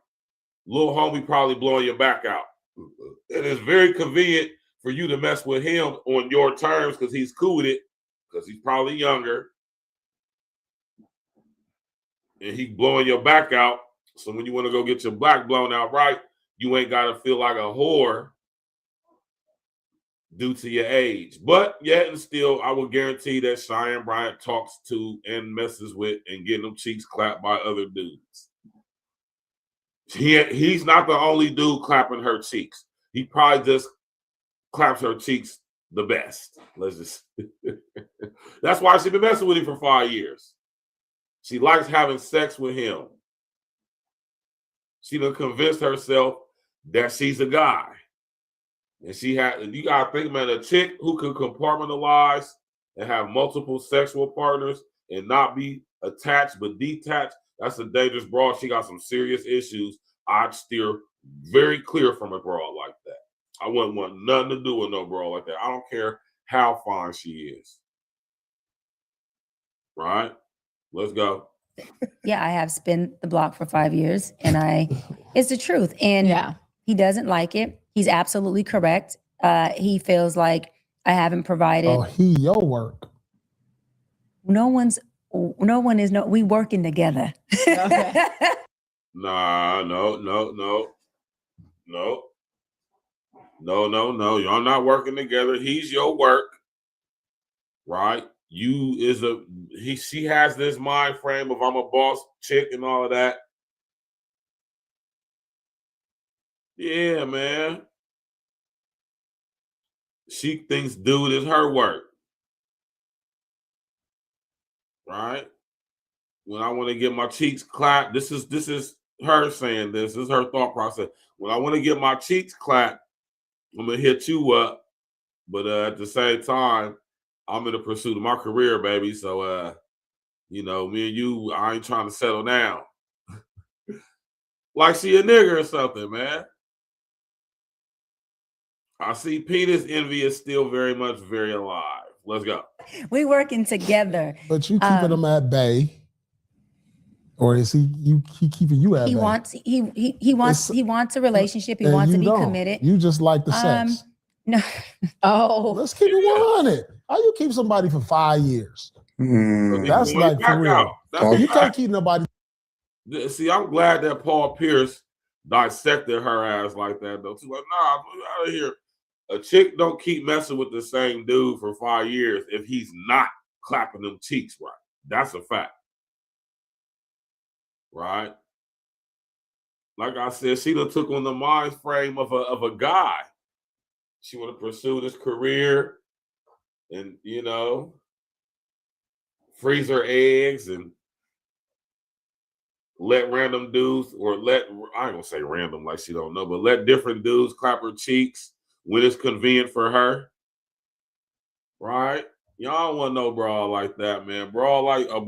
little homie probably blowing your back out. And it's very convenient for you to mess with him on your terms because he's cool with it, because he's probably younger. And he blowing your back out. So when you want to go get your back blown out right, you ain't got to feel like a whore due to your age. But yet and still, I will guarantee that Cheyenne Bryant talks to and messes with and getting them cheeks clapped by other dudes. He's not the only dude clapping her cheeks. He probably just claps her cheeks the best. Let's just that's why she's been messing with him for 5 years. She likes having sex with him. She done convinced herself that she's a guy. And you gotta think, man, a chick who can compartmentalize and have multiple sexual partners and not be attached but detached, that's a dangerous broad. She got some serious issues. I'd steer very clear from a broad like that. I wouldn't want nothing to do with no broad like that. I don't care how fine she is. Right? Let's go. Yeah, I have spent the block for 5 years, and it's the truth. And he doesn't like it. He's absolutely correct. He feels like I haven't provided. Oh, your work. We working together. Okay. Nah, no. Y'all not working together. He's your work, right? She has this mind frame of I'm a boss chick and all of that. Yeah, man. She thinks dude is her work. Right? When I want to get my cheeks clapped, this is her saying this. This is her thought process. When I want to get my cheeks clapped, I'm gonna hit you up. But at the same time, I'm in the pursuit of my career, baby. So me and you, I ain't trying to settle down. Like she a nigga or something, man. I see penis envy is still very much very alive. Let's go. We working together. But you keeping him at bay. Or is he keeping you at he bay? He wants a relationship. He wants to be committed. You just like the sex. No. Oh. Let's keep it 100. How you keep somebody for 5 years? That's like for real. You can't keep nobody. See, I'm glad that Paul Pierce dissected her ass like that, though. Too. Like, nah, get out of here. A chick don't keep messing with the same dude for 5 years if he's not clapping them cheeks right. That's a fact. Right? Like I said, she done took on the mind frame of a guy. She want to pursue this career and, you know, freeze her eggs and let random dudes, or I ain't gonna say random like she don't know, but let different dudes clap her cheeks when it's convenient for her. Right? Y'all don't want no bra like that, man. Bra like a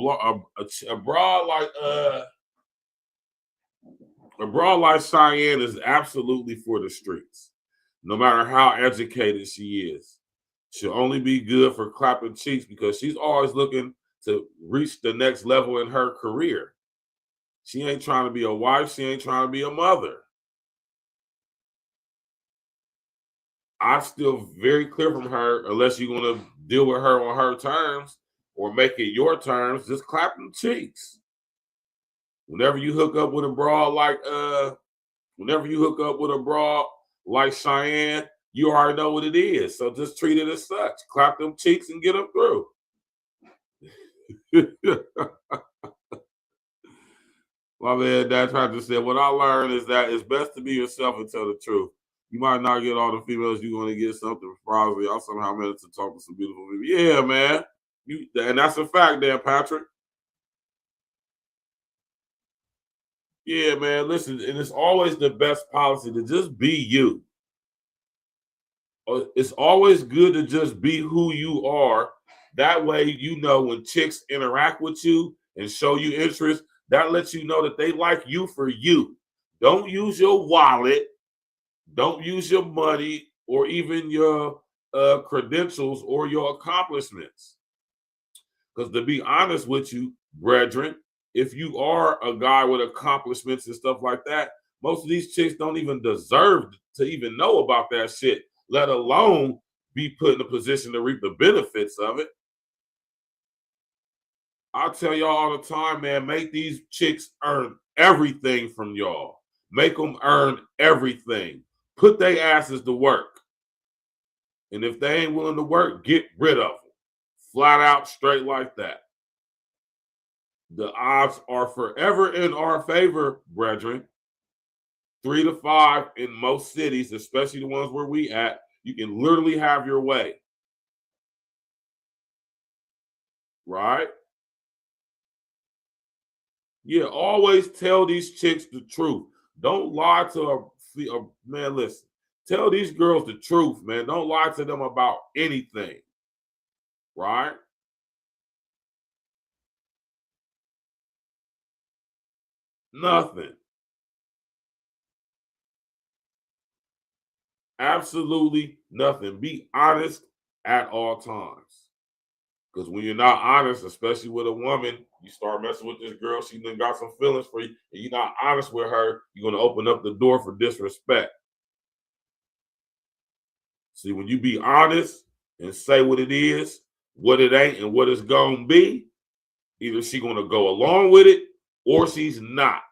bra like Cheyenne is absolutely for the streets. No matter how educated she is. She'll only be good for clapping cheeks because she's always looking to reach the next level in her career. She ain't trying to be a wife. She ain't trying to be a mother. I'm still very clear from her, unless you're going to deal with her on her terms or make it your terms, just clap them cheeks. Whenever you hook up with a bra like Cheyenne, you already know what it is. So just treat it as such. Clap them cheeks and get them through. My man, Dad tried to say, what I learned is that it's best to be yourself and tell the truth. You might not get all the females you're going to get something. Probably I somehow managed to talk to some beautiful people. Yeah, man. And that's a fact there, Patrick. Yeah, man. Listen, and it's always the best policy to just be you. It's always good to just be who you are. That way, you know, when chicks interact with you and show you interest, that lets you know that they like you for you. Don't use your wallet. Don't use your money or even your credentials or your accomplishments. Because to be honest with you, brethren, if you are a guy with accomplishments and stuff like that, most of these chicks don't even deserve to even know about that shit, let alone be put in a position to reap the benefits of it. I tell y'all all the time, man, make these chicks earn everything from y'all. Make them earn everything. Put their asses to work. And if they ain't willing to work, get rid of them. Flat out, straight like that. The odds are forever in our favor, brethren. 3 to 5 in most cities, especially the ones where we at. You can literally have your way. Right? Yeah, always tell these chicks the truth. Don't lie to a man, listen. Tell these girls the truth, man. Don't lie to them about anything. Right? Nothing. Absolutely nothing. Be honest at all times. Because when you're not honest, especially with a woman, you start messing with this girl, she done got some feelings for you, and you're not honest with her, you're going to open up the door for disrespect. See, when you be honest and say what it is, what it ain't, and what it's going to be, either she's going to go along with it or she's not.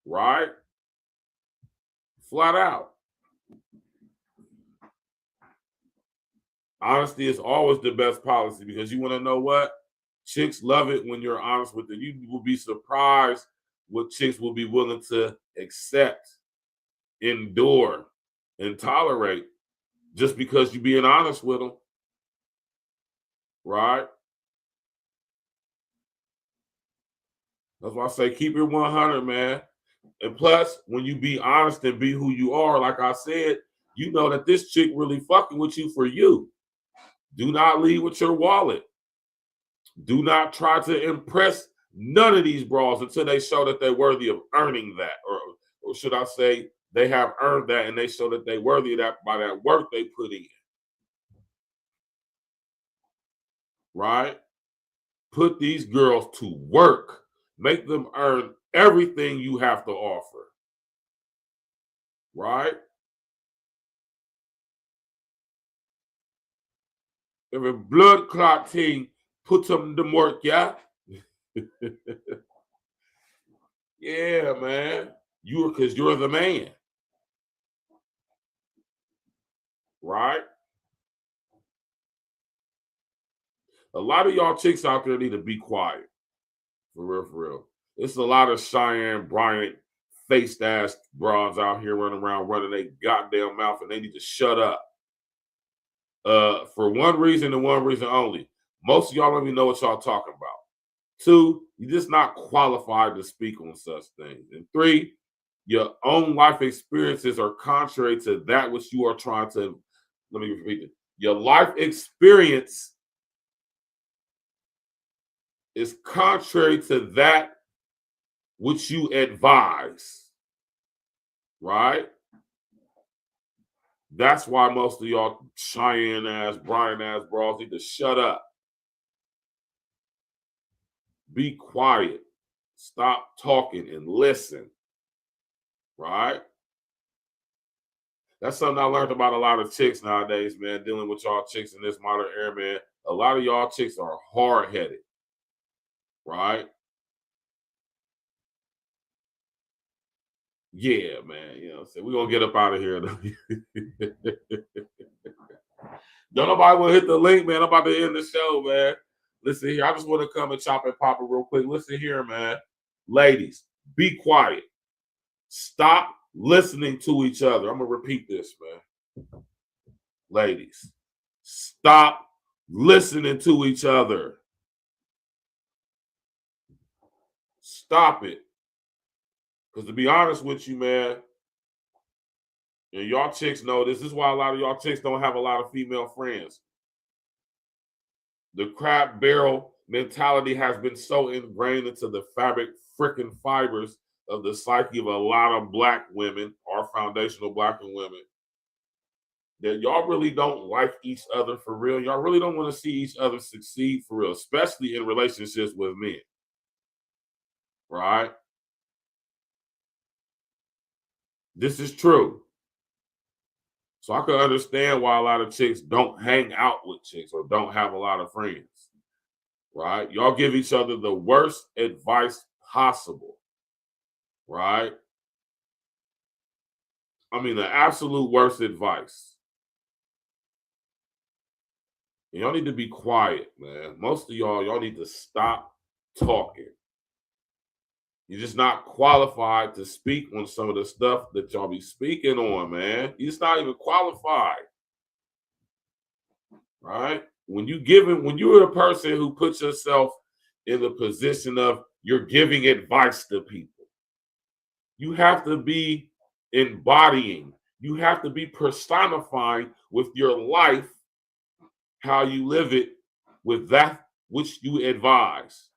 Right? Flat out. Honesty is always the best policy because you want to know what? Chicks love it when you're honest with them. You will be surprised what chicks will be willing to accept, endure, and tolerate just because you're being honest with them. Right? That's why I say keep it 100, man. And plus, when you be honest and be who you are, like I said, you know that this chick really fucking with you for you. Do not lead with your wallet. Do not try to impress none of these bras until they show that they're worthy of earning that. Or should I say, they have earned that, and they show that they worthy of that by that work they put in. Right? Put these girls to work. Make them earn everything you have to offer. Right? If a blood clot team, put them to work, yeah? Yeah, man. Because you're the man. Right? A lot of y'all chicks out there need to be quiet. For real, for real. It's a lot of Cheyenne, Bryant, faced ass bras out here running around running their goddamn mouth, and they need to shut up. For one reason and one reason only. Most of y'all don't even know what y'all talking about. 2, you're just not qualified to speak on such things. And 3, your own life experiences are contrary to that which you are trying to, let me repeat it. Your life experience is contrary to that which you advise, right? That's why most of y'all Cheyenne ass, Brian ass bras need to shut up. Be quiet. Stop talking and listen, right? That's something I learned about a lot of chicks nowadays, man, dealing with y'all chicks in this modern era, man. A lot of y'all chicks are hard-headed, right? Yeah, man. You know what I'm saying? We're going to get up out of here. Don't nobody want to hit the link, man. I'm about to end the show, man. Listen here. I just want to come and chop and pop it real quick. Listen here, man. Ladies, be quiet. Stop listening to each other. I'm going to repeat this, man. Ladies, stop listening to each other. Stop it. Because to be honest with you, man, and y'all chicks know this is why a lot of y'all chicks don't have a lot of female friends. The crab barrel mentality has been so ingrained into the fabric freaking fibers of the psyche of a lot of black women, or foundational black women, that y'all really don't like each other for real. Y'all really don't want to see each other succeed for real, especially in relationships with men. Right? This is true. So I can understand why a lot of chicks don't hang out with chicks or don't have a lot of friends. Right? Y'all give each other the worst advice possible. Right? I mean, the absolute worst advice. And y'all need to be quiet, man. Most of y'all need to stop talking. You're just not qualified to speak on some of the stuff that y'all be speaking on, man. You're just not even qualified. Right? When you're the person who puts yourself in the position of you're giving advice to people, you have to be embodying, you have to be personifying with your life how you live it with that which you advise.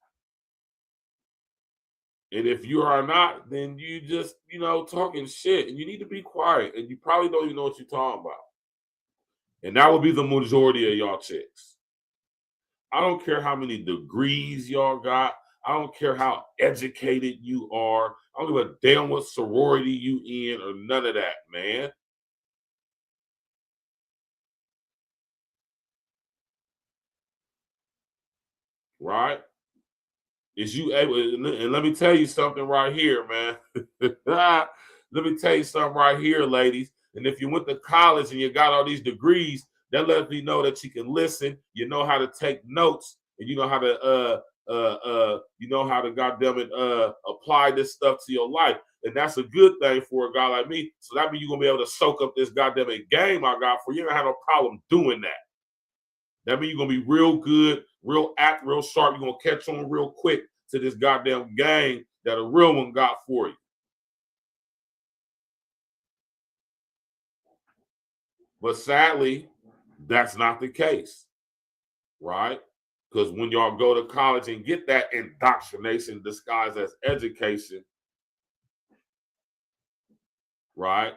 And if you are not, then you just, talking shit, and you need to be quiet, and you probably don't even know what you're talking about. And that will be the majority of y'all chicks. I don't care how many degrees y'all got. I don't care how educated you are. I don't give a damn what sorority you in or none of that, man. Right? Is you able, and let me tell you something right here, man. Let me tell you something right here, ladies. And if you went to college and you got all these degrees, that lets me know that you can listen, you know how to take notes, and you know how to goddamn it apply this stuff to your life. And that's a good thing for a guy like me. So that means you're gonna be able to soak up this goddamn game I got for you. You're gonna have no problem doing that. That means you're gonna be real good, real act, real sharp. You're gonna catch on real quick to this goddamn game that a real one got for you. But sadly, that's not the case, right? Because when y'all go to college and get that indoctrination disguised as education, right?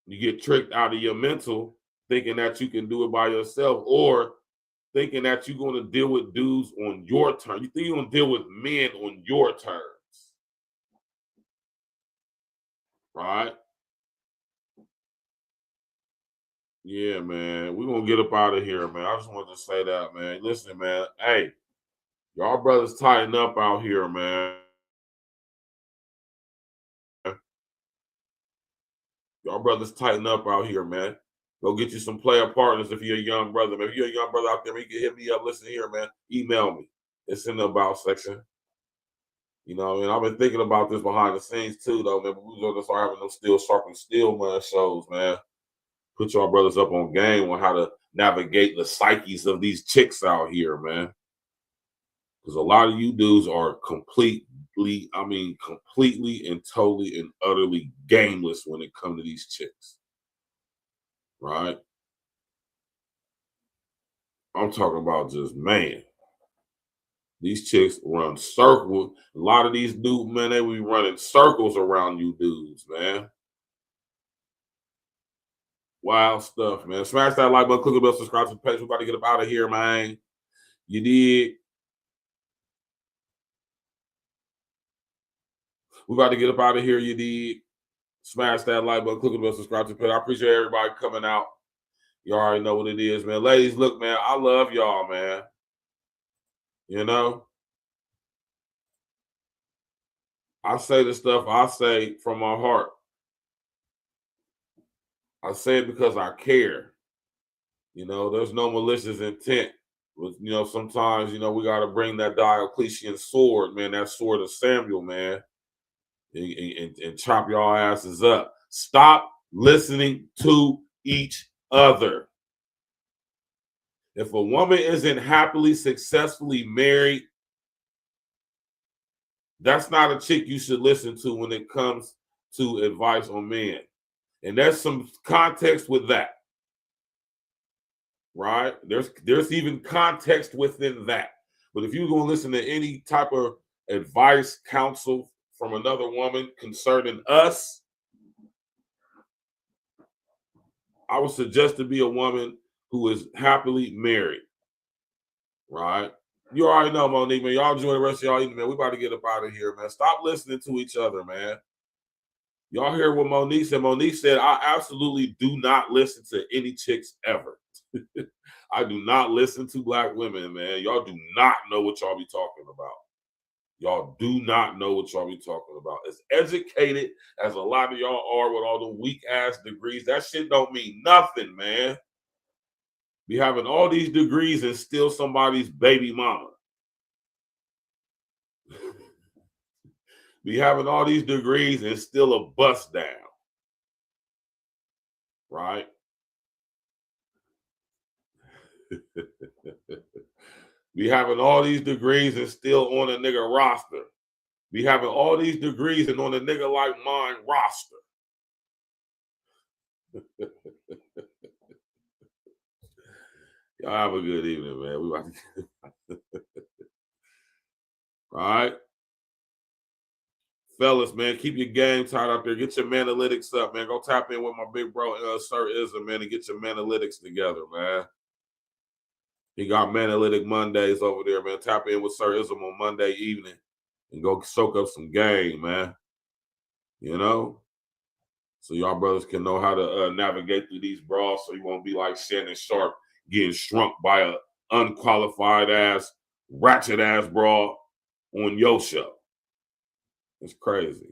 You get tricked out of your mental thinking that you can do it by yourself, or thinking that you're going to deal with dudes on your terms. You think you're going to deal with men on your terms, right? Yeah, man. We're going to get up out of here, man. I just wanted to say that, man. Listen, man. Hey, y'all brothers tighten up out here, man. Y'all brothers tighten up out here, man. Go get you some player partners if you're a young brother, man. If you're a young brother out there, you can hit me up. Listen here, man. Email me. It's in the about section. You know, and I've been thinking about this behind the scenes too, though, man. But we're going to start having those Sharp and Steel, man, shows, man. Put y'all brothers up on game on how to navigate the psyches of these chicks out here, man. Because a lot of you dudes are completely and totally and utterly gameless when it comes to these chicks. Right? I'm talking about just, man. These chicks run circles. A lot of these dudes, man, they be running circles around you dudes, man. Wild stuff, man. Smash that like button, click the bell, subscribe to the page. We're about to get up out of here, man. You did. We're about to get up out of here, you did. Smash that like button, click the bell, subscribe to the page. I appreciate everybody coming out. You already know what it is, man. Ladies, look, man, I love y'all, man. You know? I say the stuff I say from my heart. I say it because I care. You know, there's no malicious intent. But, you know, sometimes, you know, we got to bring that Diocletian sword, man, that sword of Samuel, man, and chop y'all asses up. Stop listening to each other. If a woman isn't happily, successfully married, that's not a chick you should listen to when it comes to advice on men. And there's some context with that, right? There's even context within that. But if you're going to listen to any type of advice, counsel from another woman concerning us, I would suggest to be a woman who is happily married, right? You already know, Monique, man. Y'all enjoy the rest of y'all evening, man. We about to get up out of here, man. Stop listening to each other, man. Y'all hear what Monique said? Monique said, I absolutely do not listen to any chicks ever. I do not listen to black women, man. Y'all do not know what y'all be talking about. Y'all do not know what y'all be talking about. As educated as a lot of y'all are with all the weak-ass degrees, that shit don't mean nothing, man. Be having all these degrees and still somebody's baby mama. Be having all these degrees and still a bust down. Right? Be having all these degrees and still on a nigga roster. Be having all these degrees and on a nigga like mine roster. Y'all have a good evening, man. We about to all right. Fellas, man, keep your game tight out there. Get your manalytics up, man. Go tap in with my big bro, Sir Ism, man, and get your manalytics together, man. He got Manalytic Mondays over there, man. Tap in with Sir Ism on Monday evening and go soak up some game, man. You know? So y'all brothers can know how to navigate through these brawls so you won't be like Shannon Sharpe getting shrunk by a unqualified ass, ratchet ass brawl on your show. It's crazy.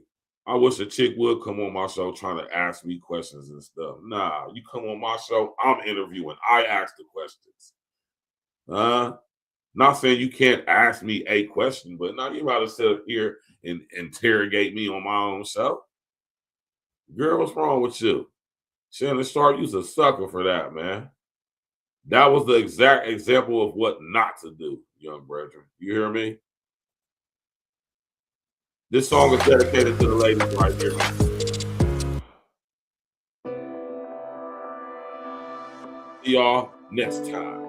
I wish a chick would come on my show trying to ask me questions and stuff. Nah, you come on my show, I'm interviewing. I ask the questions. Not saying you can't ask me a question, but now you about to sit up here and interrogate me on my own show. Girl, what's wrong with you? Shannon Sharpe, you's a sucker for that, man. That was the exact example of what not to do, young brethren. You hear me? This song is dedicated to the ladies right here. See y'all next time.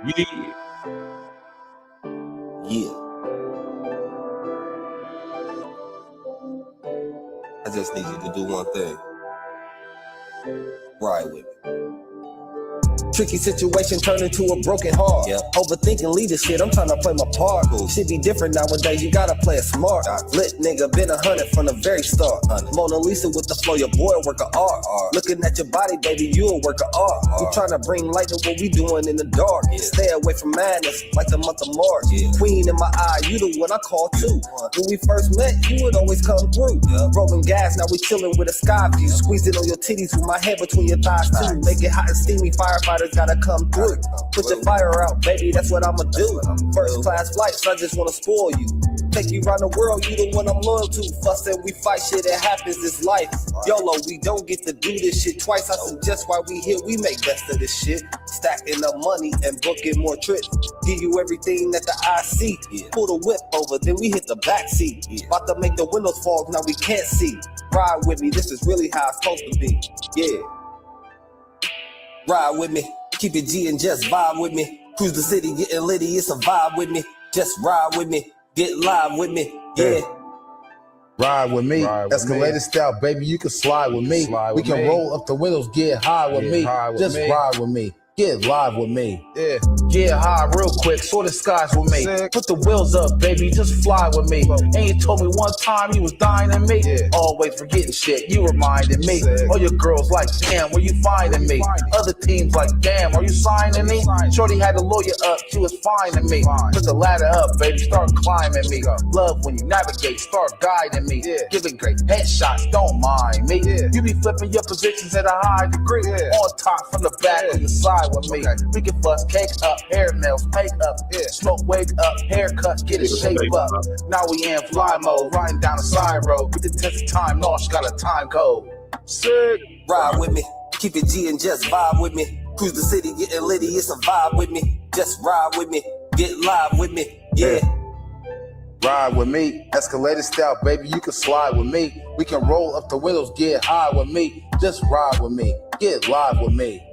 Yeah. Yeah. I just need you to do one thing. Ride with me. Tricky situation turned into a broken heart. Yep. Overthinking leader shit, I'm trying to play my part. Shit be different nowadays, you gotta play it smart. Lit nigga, been 100 from the very start. Mona Lisa with the flow, your boy a work of art. Looking at your body, baby, you a work of art. We trying to bring light to what we doing in the dark. Stay away from madness, like the month of March. Queen in my eye, you the one I call too. When we first met, you would always come through. Rolling gas, now we chilling with a sky view. Squeezing on your titties with my head between your thighs too. Make it hot and steamy, firefighters gotta come through. Put your fire out, baby, that's what I'ma do. First class flights, I just wanna spoil you. Take you around the world, you the one I'm loyal to. Fuss and we fight, shit, it happens, it's life. YOLO, we don't get to do this shit twice. I suggest while we here, we make best of this shit. Stacking up money and booking more trips. Give you everything that the eye see. Pull the whip over, then we hit the back seat. About to make the windows fog, now we can't see. Ride with me, this is really how it's supposed to be. Yeah. Ride with me, keep it G and just vibe with me. Cruise the city, getting litty, it's a vibe with me. Just ride with me, get live with me, yeah. Ride with me, escalated style, baby, you can slide with me. We can roll up the windows, get high with me. Just ride with me, get live with me. Yeah, get high real quick, soar the skies with me. Put the wheels up, baby, just fly with me. And you told me one time you was dying in me. Always forgetting shit, you reminding me. All your girls like, damn, where you finding me? Other teams like, damn, are you signing me? Shorty had the lawyer up, she was finding me. Put the ladder up, baby, start climbing me. Love when you navigate, start guiding me. Giving great headshots, don't mind me. You be flipping your positions at a high degree. On top, from the back, on the side with me. We can bust cake up, hair nails, makeup, smoke, wake up, haircut, get it shaped up. Now we in fly mode, riding down the side road. With the test of time, no, she got a time code. Sick. Ride with me, keep it G and just vibe with me. Cruise the city, getting litty, it's a vibe with me. Just ride with me, get live with me, yeah. Ride with me, escalated style, baby, you can slide with me. We can roll up the windows, get high with me. Just ride with me, get live with me.